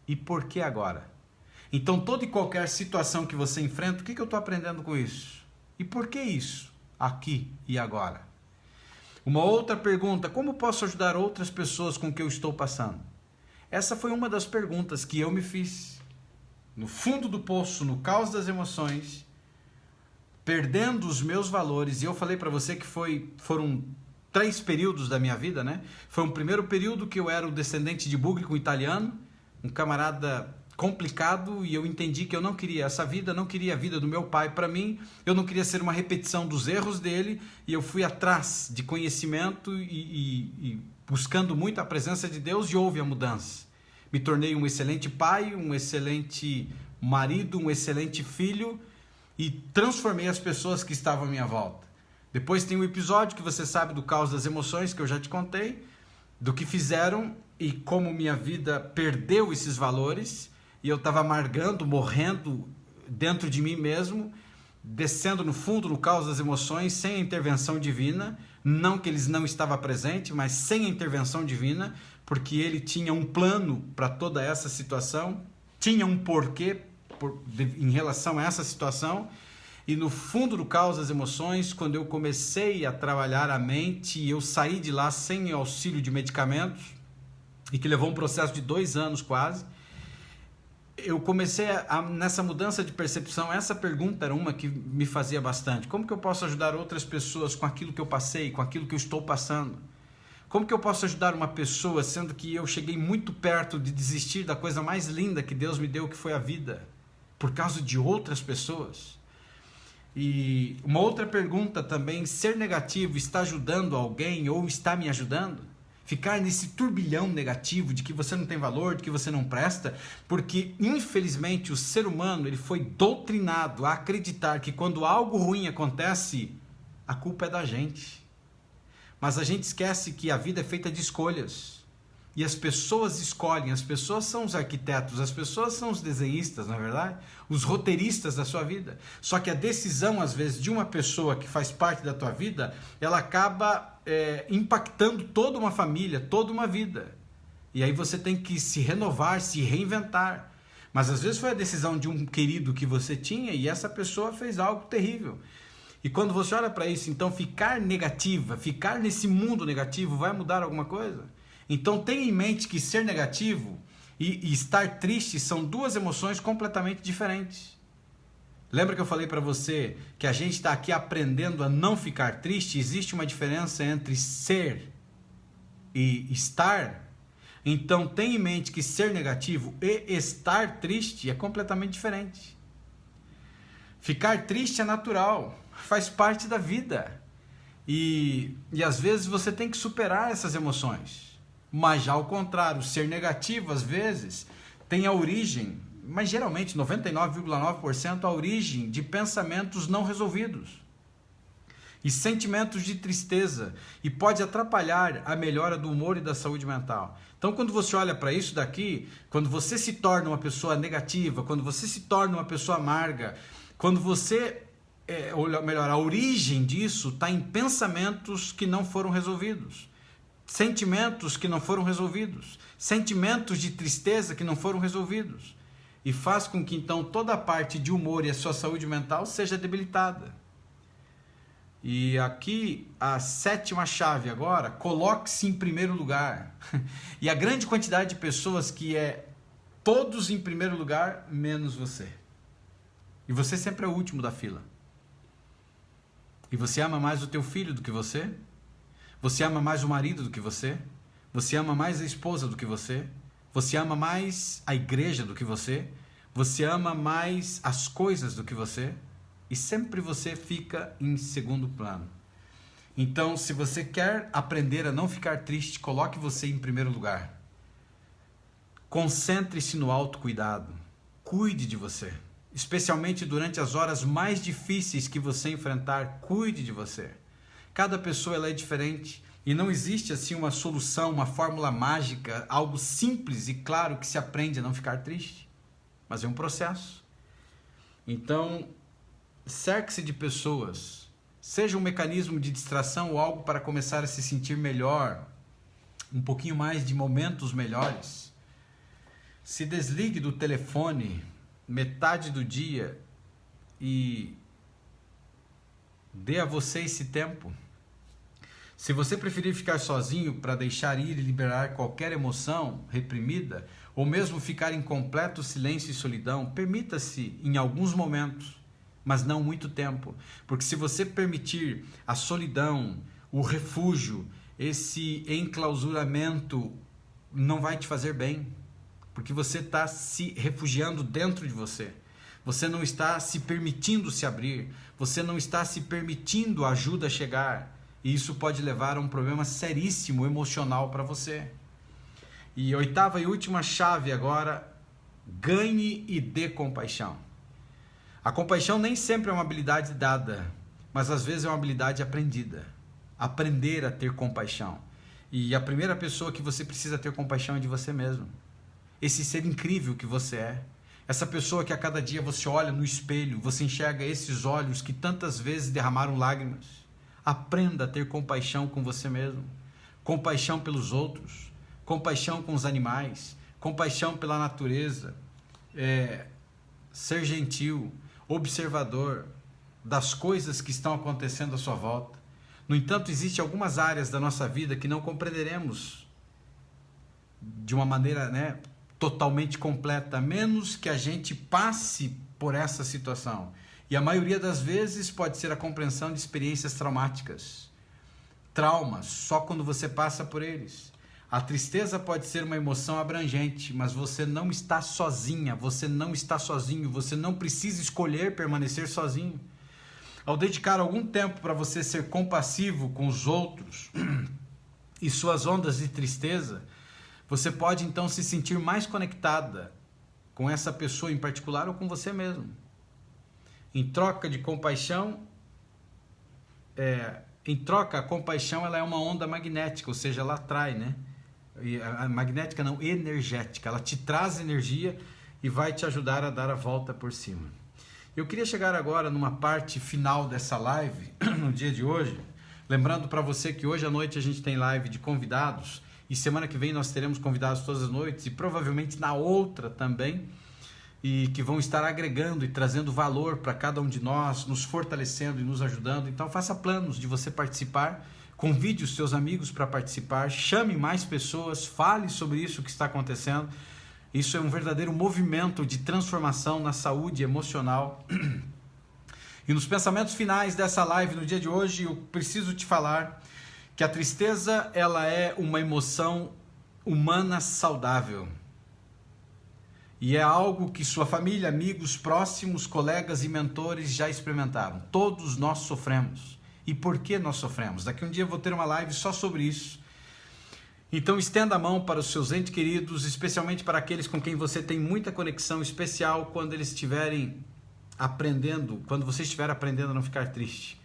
A: e por que agora? Então, toda e qualquer situação que você enfrenta, o que eu estou aprendendo com isso? E por que isso? Aqui e agora. Uma outra pergunta, como posso ajudar outras pessoas com o que eu estou passando? Essa foi uma das perguntas que eu me fiz. No fundo do poço, no caos das emoções, perdendo os meus valores. E eu falei para você que foram 3 períodos da minha vida, né? Foi um primeiro período que eu era o descendente de búlgaro italiano, um camarada complicado, e eu entendi que eu não queria essa vida, não queria a vida do meu pai para mim, eu não queria ser uma repetição dos erros dele, e eu fui atrás de conhecimento e buscando muito a presença de Deus, e houve a mudança. Me tornei um excelente pai, um excelente marido, um excelente filho, e transformei as pessoas que estavam à minha volta. Depois tem um episódio que você sabe do caos das emoções, que eu já te contei, do que fizeram e como minha vida perdeu esses valores, e eu estava amargando, morrendo dentro de mim mesmo, descendo no fundo, no caos das emoções, sem a intervenção divina. Não que eles não estavam presentes, mas sem a intervenção divina, porque ele tinha um plano para toda essa situação, tinha um porquê em relação a essa situação. E no fundo do caos das emoções, quando eu comecei a trabalhar a mente, eu saí de lá sem auxílio de medicamentos, e que levou um processo de 2 anos quase. Eu comecei nessa mudança de percepção. Essa pergunta era uma que me fazia bastante. Como que eu posso ajudar outras pessoas com aquilo que eu passei, com aquilo que eu estou passando? Como que eu posso ajudar uma pessoa, sendo que eu cheguei muito perto de desistir da coisa mais linda que Deus me deu, que foi a vida, por causa de outras pessoas? E uma outra pergunta também, ser negativo está ajudando alguém ou está me ajudando? Ficar nesse turbilhão negativo de que você não tem valor, de que você não presta, porque infelizmente o ser humano ele foi doutrinado a acreditar que quando algo ruim acontece, a culpa é da gente. Mas a gente esquece que a vida é feita de escolhas. E as pessoas escolhem, as pessoas são os arquitetos, as pessoas são os desenhistas, não é verdade? Os roteiristas da sua vida. Só que a decisão, às vezes, de uma pessoa que faz parte da tua vida, ela acaba impactando toda uma família, toda uma vida. E aí você tem que se renovar, se reinventar. Mas às vezes foi a decisão de um querido que você tinha e essa pessoa fez algo terrível. E quando você olha para isso, então ficar negativa, ficar nesse mundo negativo vai mudar alguma coisa? Então tenha em mente que ser negativo e estar triste são 2 emoções completamente diferentes. Lembra que eu falei para você que a gente está aqui aprendendo a não ficar triste? Existe uma diferença entre ser e estar? Então tenha em mente que ser negativo e estar triste é completamente diferente. Ficar triste é natural, faz parte da vida. E às vezes você tem que superar essas emoções. Mas já ao contrário, ser negativo às vezes tem a origem, mas geralmente 99,9% a origem de pensamentos não resolvidos e sentimentos de tristeza, e pode atrapalhar a melhora do humor e da saúde mental. Então quando você olha para isso daqui, quando você se torna uma pessoa negativa, quando você se torna uma pessoa amarga, quando você, ou melhor, a origem disso está em pensamentos que não foram resolvidos. Sentimentos que não foram resolvidos, sentimentos de tristeza que não foram resolvidos, e faz com que então toda a parte de humor e a sua saúde mental seja debilitada. E aqui a 7ª chave agora, coloque-se em primeiro lugar. E a grande quantidade de pessoas que é todos em primeiro lugar, menos você. E você sempre é o último da fila. E você ama mais o teu filho do que você? Você ama mais o marido do que você? Você ama mais a esposa do que você? Você ama mais a igreja do que você? Você ama mais as coisas do que você? E sempre você fica em segundo plano. Então, se você quer aprender a não ficar triste, coloque você em primeiro lugar. Concentre-se no autocuidado. Cuide de você. Especialmente durante as horas mais difíceis que você enfrentar, cuide de você. Cada pessoa ela é diferente e não existe assim uma solução, uma fórmula mágica, algo simples e claro que se aprende a não ficar triste. Mas é um processo. Então, cerque-se de pessoas. Seja um mecanismo de distração ou algo para começar a se sentir melhor. um pouquinho mais de momentos melhores, se desligue do telefone metade do dia e dê a você esse tempo. Se você preferir ficar sozinho para deixar ir e liberar qualquer emoção reprimida, ou mesmo ficar em completo silêncio e solidão, permita-se em alguns momentos, mas não muito tempo. Porque se você permitir a solidão, o refúgio, esse enclausuramento, não vai te fazer bem. Porque você está se refugiando dentro de você. Você não está se permitindo se abrir. Você não está se permitindo a ajuda chegar. E isso pode levar a um problema seríssimo emocional para você. E oitava e última chave agora, ganhe e dê compaixão. A compaixão nem sempre é uma habilidade dada, mas às vezes é uma habilidade aprendida. Aprender a ter compaixão. E a primeira pessoa que você precisa ter compaixão é de você mesmo. Esse ser incrível que você é. Essa pessoa que a cada dia você olha no espelho, você enxerga esses olhos que tantas vezes derramaram lágrimas. Aprenda a ter compaixão com você mesmo, compaixão pelos outros, compaixão com os animais, compaixão pela natureza, ser gentil, observador das coisas que estão acontecendo à sua volta. No entanto, existem algumas áreas da nossa vida que não compreenderemos de uma maneira, totalmente completa, a menos que a gente passe por essa situação. E a maioria das vezes pode ser a compreensão de experiências traumáticas. Traumas, só quando você passa por eles. A tristeza pode ser uma emoção abrangente, mas você não está sozinha, você não está sozinho, você não precisa escolher permanecer sozinho. Ao dedicar algum tempo para você ser compassivo com os outros e suas ondas de tristeza, você pode então se sentir mais conectada com essa pessoa em particular ou com você mesmo. Em troca de compaixão, a compaixão ela é uma onda magnética, ou seja, ela atrai, magnética não, energética. Ela te traz energia e vai te ajudar a dar a volta por cima. Eu queria chegar agora numa parte final dessa live, no dia de hoje, lembrando para você que hoje à noite a gente tem live de convidados e semana que vem nós teremos convidados todas as noites e provavelmente na outra também, e que vão estar agregando e trazendo valor para cada um de nós, nos fortalecendo e nos ajudando. Então faça planos de você participar, convide os seus amigos para participar, chame mais pessoas, fale sobre isso que está acontecendo. Isso é um verdadeiro movimento de transformação na saúde emocional. E nos pensamentos finais dessa live no dia de hoje, eu preciso te falar que a tristeza ela é uma emoção humana saudável. E é algo que sua família, amigos, próximos, colegas e mentores já experimentaram. Todos nós sofremos. E por que nós sofremos? Daqui um dia eu vou ter uma live só sobre isso. Então estenda a mão para os seus entes queridos, especialmente para aqueles com quem você tem muita conexão especial quando eles estiverem aprendendo, quando você estiver aprendendo a não ficar triste.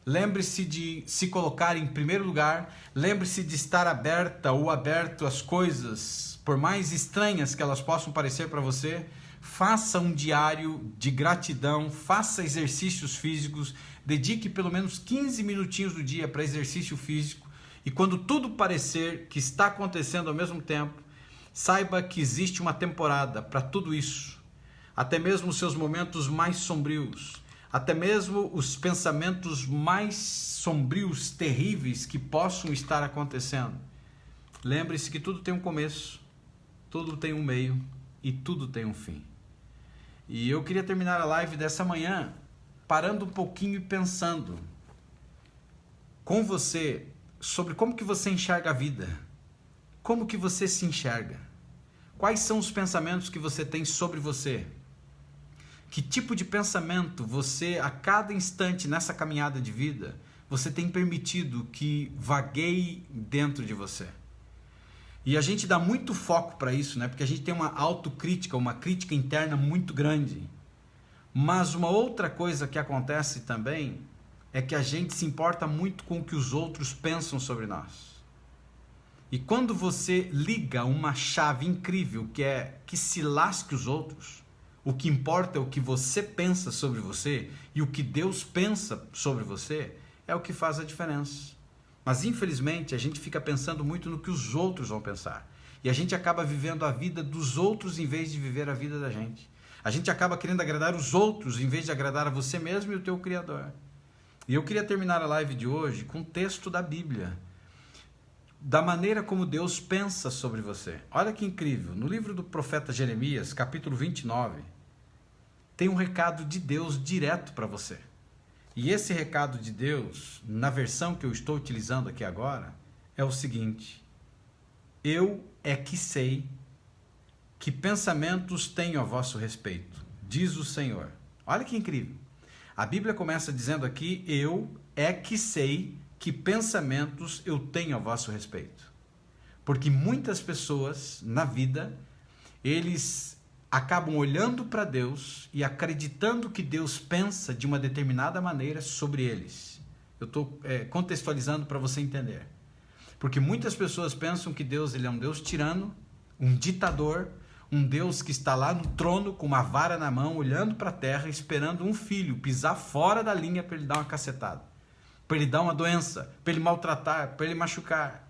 A: Lembre-se de se colocar em primeiro lugar, lembre-se de estar aberta ou aberto às coisas, por mais estranhas que elas possam parecer para você. Faça um diário de gratidão, faça exercícios físicos, dedique pelo menos 15 minutinhos do dia para exercício físico e quando tudo parecer que está acontecendo ao mesmo tempo, saiba que existe uma temporada para tudo isso, até mesmo os seus momentos mais sombrios, até mesmo os pensamentos mais sombrios, terríveis que possam estar acontecendo. Lembre-se que tudo tem um começo, tudo tem um meio e tudo tem um fim. E eu queria terminar a live dessa manhã parando um pouquinho e pensando com você sobre como que você enxerga a vida, como que você se enxerga, quais são os pensamentos que você tem sobre você, que tipo de pensamento você, a cada instante nessa caminhada de vida, você tem permitido que vagueie dentro de você. E a gente dá muito foco para isso, porque a gente tem uma autocrítica, uma crítica interna muito grande. Mas uma outra coisa que acontece também é que a gente se importa muito com o que os outros pensam sobre nós. E quando você liga uma chave incrível que é que se lasque os outros, o que importa é o que você pensa sobre você e o que Deus pensa sobre você, é o que faz a diferença. Mas infelizmente a gente fica pensando muito no que os outros vão pensar. E a gente acaba vivendo a vida dos outros em vez de viver a vida da gente. A gente acaba querendo agradar os outros em vez de agradar a você mesmo e o teu Criador. E eu queria terminar a live de hoje com um texto da Bíblia, da maneira como Deus pensa sobre você. Olha que incrível, no livro do profeta Jeremias, capítulo 29, tem um recado de Deus direto para você. E esse recado de Deus, na versão que eu estou utilizando aqui agora, é o seguinte: eu é que sei que pensamentos tenho a vosso respeito, diz o Senhor. Olha que incrível. A Bíblia começa dizendo aqui, eu é que sei que pensamentos eu tenho a vosso respeito. Porque muitas pessoas na vida, eles acabam olhando para Deus e acreditando que Deus pensa de uma determinada maneira sobre eles. Eu estou contextualizando para você entender. Porque muitas pessoas pensam que Deus ele é um Deus tirano, um ditador, um Deus que está lá no trono com uma vara na mão, olhando para a terra, esperando um filho pisar fora da linha para ele dar uma cacetada, para ele dar uma doença, para ele maltratar, para ele machucar.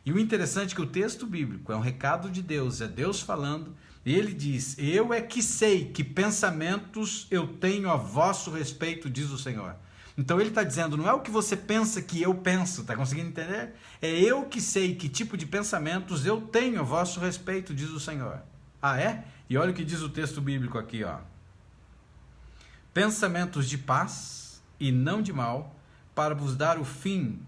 A: E o interessante é que o texto bíblico é um recado de Deus, é Deus falando, e ele diz, eu é que sei que pensamentos eu tenho a vosso respeito, diz o Senhor. Então ele está dizendo, não é o que você pensa que eu penso, está conseguindo entender? É eu que sei que tipo de pensamentos eu tenho a vosso respeito, diz o Senhor. Ah, é? E olha o que diz o texto bíblico aqui, ó. Pensamentos de paz e não de mal, para vos dar o fim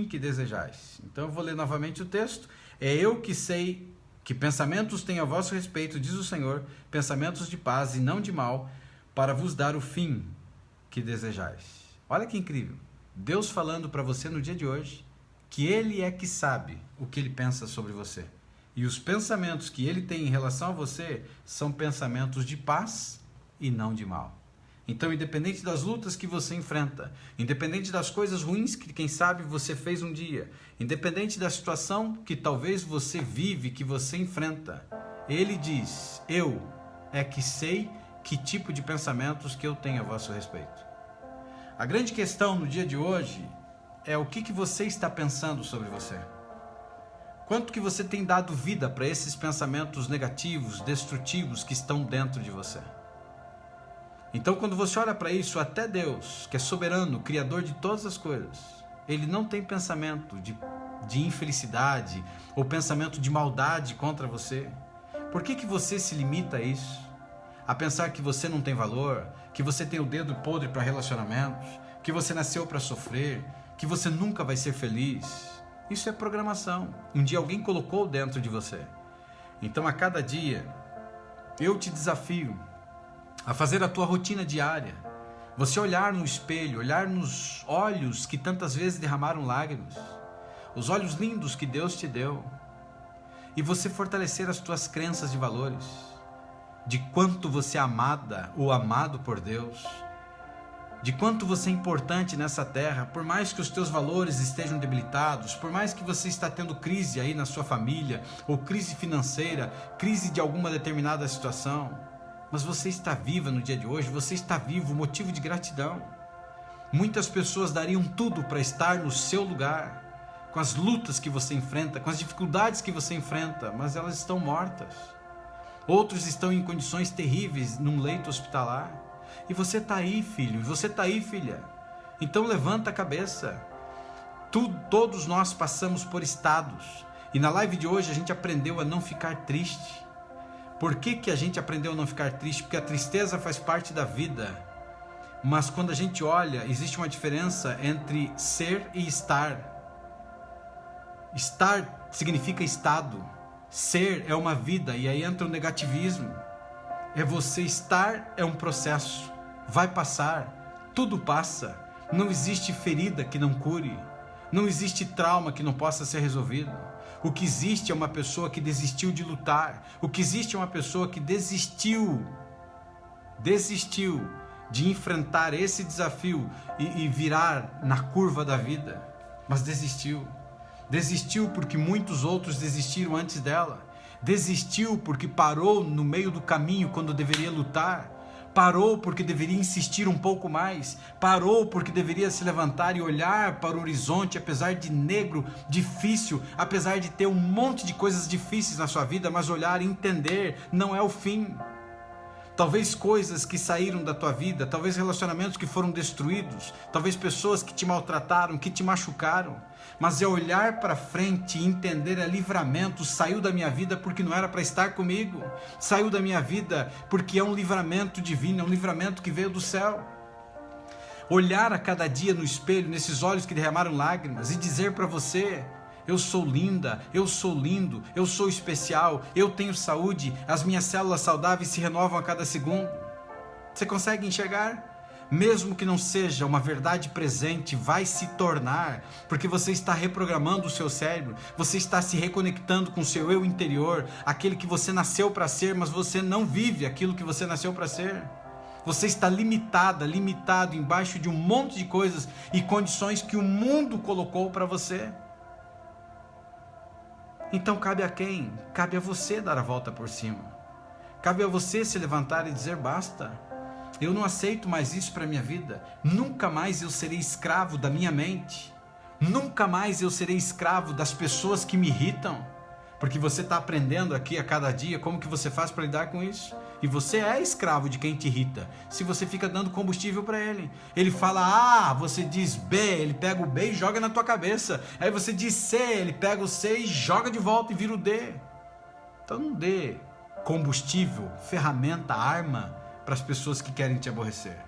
A: que desejais. Então eu vou ler novamente o texto. É eu que sei que pensamentos tenho a vosso respeito, diz o Senhor, pensamentos de paz e não de mal, para vos dar o fim que desejais. Olha que incrível. Deus falando para você no dia de hoje, que Ele é que sabe o que Ele pensa sobre você. E os pensamentos que Ele tem em relação a você são pensamentos de paz e não de mal. Então, independente das lutas que você enfrenta, independente das coisas ruins que, quem sabe, você fez um dia, independente da situação que talvez você vive, que você enfrenta, Ele diz, eu é que sei que tipo de pensamentos que eu tenho a vosso respeito. A grande questão no dia de hoje é o que você está pensando sobre você. Quanto que você tem dado vida para esses pensamentos negativos, destrutivos que estão dentro de você? Então, quando você olha para isso, até Deus, que é soberano, criador de todas as coisas, Ele não tem pensamento de infelicidade ou pensamento de maldade contra você. Por que você se limita a isso? A pensar que você não tem valor, que você tem o dedo podre para relacionamentos, que você nasceu para sofrer, que você nunca vai ser feliz. Isso é programação. Um dia alguém colocou dentro de você. Então, a cada dia, eu te desafio a fazer a tua rotina diária. Você olhar no espelho, olhar nos olhos que tantas vezes derramaram lágrimas, os olhos lindos que Deus te deu, e você fortalecer as tuas crenças de valores, de quanto você é amada ou amado por Deus, de quanto você é importante nessa terra, por mais que os teus valores estejam debilitados, por mais que você está tendo crise aí na sua família, ou crise financeira, crise de alguma determinada situação, mas você está viva no dia de hoje, você está vivo, motivo de gratidão. Muitas pessoas dariam tudo para estar no seu lugar, com as lutas que você enfrenta, com as dificuldades que você enfrenta, mas elas estão mortas. Outros estão em condições terríveis num leito hospitalar. E você está aí, filho, e você está aí, filha. Então levanta a cabeça. Todos nós passamos por estados. E na live de hoje a gente aprendeu a não ficar triste. Por que a gente aprendeu a não ficar triste? Porque a tristeza faz parte da vida. Mas quando a gente olha, existe uma diferença entre ser e estar. Estar significa estado. Ser é uma vida, e aí entra o negativismo. É você estar, é um processo. Vai passar, tudo passa. Não existe ferida que não cure. Não existe trauma que não possa ser resolvido. O que existe é uma pessoa que desistiu de lutar. O que existe é uma pessoa que desistiu de enfrentar esse desafio e virar na curva da vida. Mas desistiu porque muitos outros desistiram antes dela. Desistiu porque parou no meio do caminho quando deveria lutar. Parou porque deveria insistir um pouco mais? Parou porque deveria se levantar e olhar para o horizonte, apesar de negro, difícil, apesar de ter um monte de coisas difíceis na sua vida, mas olhar e entender, não é o fim. Talvez coisas que saíram da tua vida, talvez relacionamentos que foram destruídos, talvez pessoas que te maltrataram, que te machucaram, mas é olhar para frente e entender, é livramento. Saiu da minha vida porque não era para estar comigo, saiu da minha vida porque é um livramento divino, é um livramento que veio do céu. Olhar a cada dia no espelho, nesses olhos que derramaram lágrimas, e dizer para você: eu sou linda, eu sou lindo, eu sou especial, eu tenho saúde, as minhas células saudáveis se renovam a cada segundo. Você consegue enxergar? Mesmo que não seja uma verdade presente, vai se tornar, porque você está reprogramando o seu cérebro, você está se reconectando com o seu eu interior, aquele que você nasceu para ser, mas você não vive aquilo que você nasceu para ser. Você está limitado embaixo de um monte de coisas e condições que o mundo colocou para você. Então cabe a quem? Cabe a você dar a volta por cima. Cabe a você se levantar e dizer: basta, eu não aceito mais isso para a minha vida. Nunca mais eu serei escravo da minha mente. Nunca mais eu serei escravo das pessoas que me irritam. Porque você está aprendendo aqui a cada dia como que você faz para lidar com isso. E você é escravo de quem te irrita, se você fica dando combustível para ele. Ele fala A, você diz B, ele pega o B e joga na tua cabeça. Aí você diz C, ele pega o C e joga de volta e vira o D. Então não dê combustível, ferramenta, arma para as pessoas que querem te aborrecer.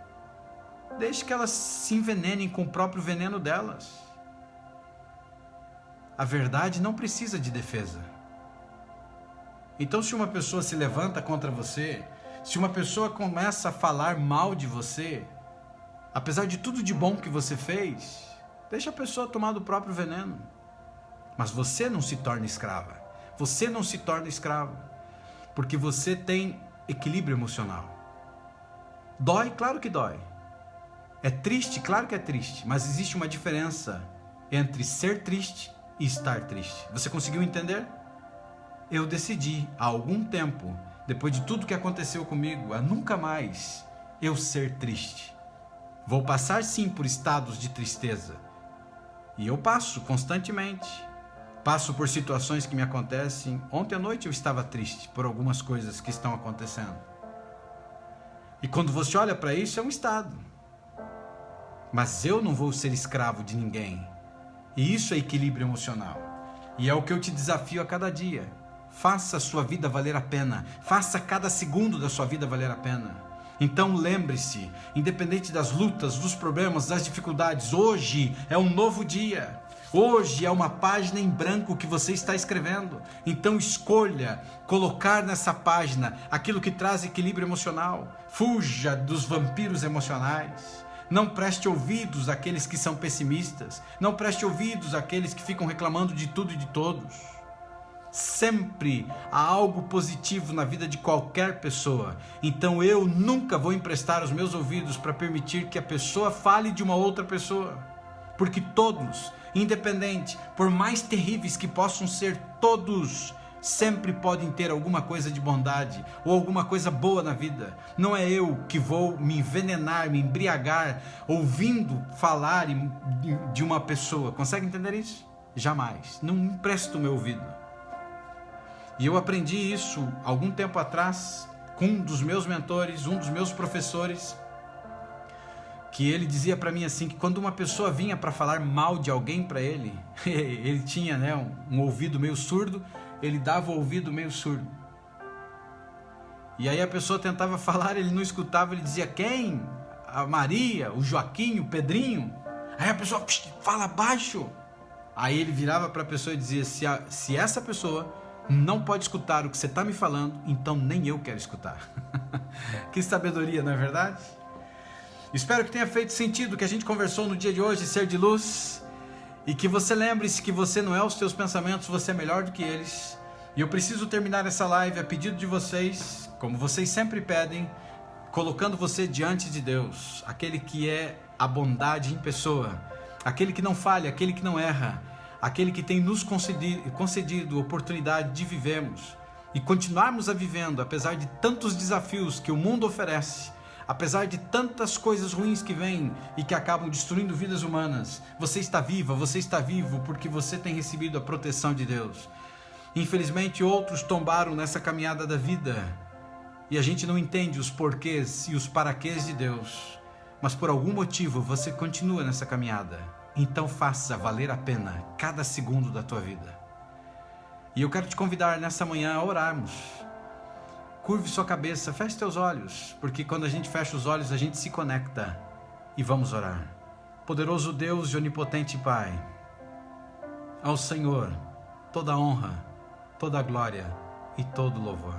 A: Deixe que elas se envenenem com o próprio veneno delas. A verdade não precisa de defesa. Então, se uma pessoa se levanta contra você, se uma pessoa começa a falar mal de você, apesar de tudo de bom que você fez, deixa a pessoa tomar do próprio veneno. Mas você não se torna escrava. Você não se torna escravo, porque você tem equilíbrio emocional. Dói? Claro que dói. É triste? Claro que é triste. Mas existe uma diferença entre ser triste e estar triste. Você conseguiu entender? Eu decidi há algum tempo, depois de tudo que aconteceu comigo, a nunca mais eu ser triste. Vou passar sim por estados de tristeza. E eu passo constantemente. Passo por situações que me acontecem. Ontem à noite eu estava triste por algumas coisas que estão acontecendo. E quando você olha para isso, é um estado. Mas eu não vou ser escravo de ninguém. E isso é equilíbrio emocional. E é o que eu te desafio a cada dia. Faça a sua vida valer a pena. Faça cada segundo da sua vida valer a pena. Então lembre-se, independente das lutas, dos problemas, das dificuldades, hoje é um novo dia. Hoje é uma página em branco que você está escrevendo. Então escolha colocar nessa página aquilo que traz equilíbrio emocional. Fuja dos vampiros emocionais. Não preste ouvidos àqueles que são pessimistas. Não preste ouvidos àqueles que ficam reclamando de tudo e de todos. Sempre há algo positivo na vida de qualquer pessoa. Então eu nunca vou emprestar os meus ouvidos para permitir que a pessoa fale de uma outra pessoa. Porque todos, independente, por mais terríveis que possam ser, todos sempre podem ter alguma coisa de bondade ou alguma coisa boa na vida. Não é eu que vou me envenenar, me embriagar ouvindo falar de uma pessoa. Consegue entender isso? Jamais. Não empresto o meu ouvido. E eu aprendi isso algum tempo atrás com um dos meus mentores, um dos meus professores, que ele dizia para mim assim, que quando uma pessoa vinha para falar mal de alguém para ele, ele tinha, né, um ouvido meio surdo, ele dava o ouvido meio surdo. E aí a pessoa tentava falar, ele não escutava, ele dizia: quem? A Maria, o Joaquim, o Pedrinho? Aí a pessoa: fala baixo. Aí ele virava para a pessoa e dizia: se essa pessoa não pode escutar o que você está me falando, então nem eu quero escutar. Que sabedoria, não é verdade? Espero que tenha feito sentido o que a gente conversou no dia de hoje, ser de luz, e que você lembre-se que você não é os seus pensamentos, você é melhor do que eles. E eu preciso terminar essa live a pedido de vocês, como vocês sempre pedem, colocando você diante de Deus, aquele que é a bondade em pessoa, aquele que não falha, aquele que não erra, aquele que tem nos concedido a oportunidade de vivermos e continuarmos a vivendo, apesar de tantos desafios que o mundo oferece, Apesar de tantas coisas ruins que vêm e que acabam destruindo vidas humanas, você está viva, você está vivo porque você tem recebido a proteção de Deus. Infelizmente, outros tombaram nessa caminhada da vida e a gente não entende os porquês e os paraquês de Deus, mas por algum motivo você continua nessa caminhada. Então faça valer a pena cada segundo da tua vida. E eu quero te convidar nessa manhã a orarmos. Curve sua cabeça, feche teus olhos, porque quando a gente fecha os olhos a gente se conecta e vamos orar. Poderoso Deus e onipotente Pai, ao Senhor toda honra, toda glória e todo louvor.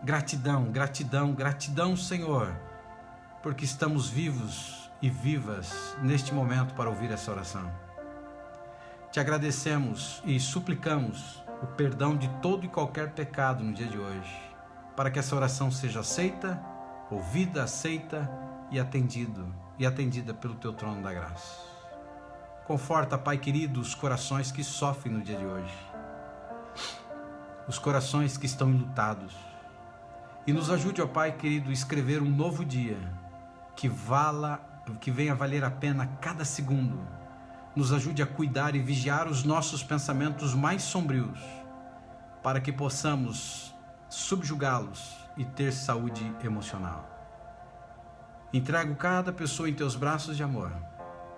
A: Gratidão, gratidão, gratidão, Senhor, porque estamos vivos e vivas neste momento para ouvir essa oração. Te agradecemos e suplicamos o perdão de todo e qualquer pecado no dia de hoje, para que essa oração seja aceita, ouvida, aceita e atendida pelo Teu trono da graça. Conforta, Pai querido, os corações que sofrem no dia de hoje, os corações que estão enlutados, e nos ajude, ó Pai querido, a escrever um novo dia, que venha valer a pena cada segundo. Nos ajude a cuidar e vigiar os nossos pensamentos mais sombrios, para que possamos subjugá-los e ter saúde emocional. Entrego cada pessoa em Teus braços de amor,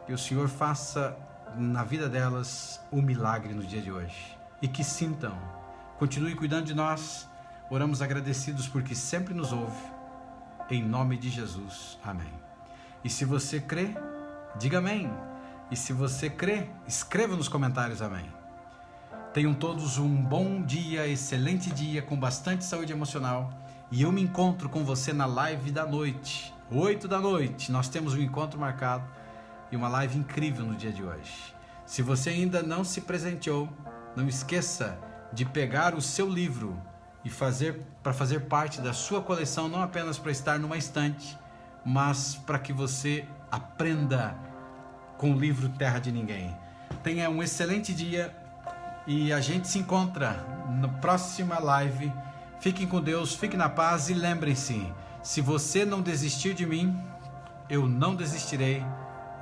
A: que o Senhor faça na vida delas um milagre no dia de hoje, e que sintam, continue cuidando de nós. Oramos agradecidos porque sempre nos ouve, em nome de Jesus, amém. E se você crê, diga amém. E se você crê, escreva nos comentários amém. Tenham todos um bom dia, excelente dia, com bastante saúde emocional. E eu me encontro com você na live da noite, 8 da noite. Nós temos um encontro marcado e uma live incrível no dia de hoje. Se você ainda não se presenteou, não esqueça de pegar o seu livro e para fazer parte da sua coleção, não apenas para estar numa estante, mas para que você aprenda com o livro Terra de Ninguém. Tenha um excelente dia e a gente se encontra na próxima live. Fiquem com Deus, fiquem na paz e lembrem-se, se você não desistir de mim, eu não desistirei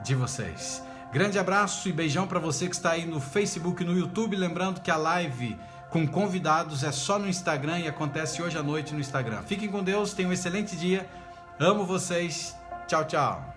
A: de vocês. Grande abraço e beijão para você que está aí no Facebook e no YouTube. Lembrando que a live com convidados é só no Instagram e acontece hoje à noite no Instagram. Fiquem com Deus, tenham um excelente dia. Amo vocês. Tchau, tchau.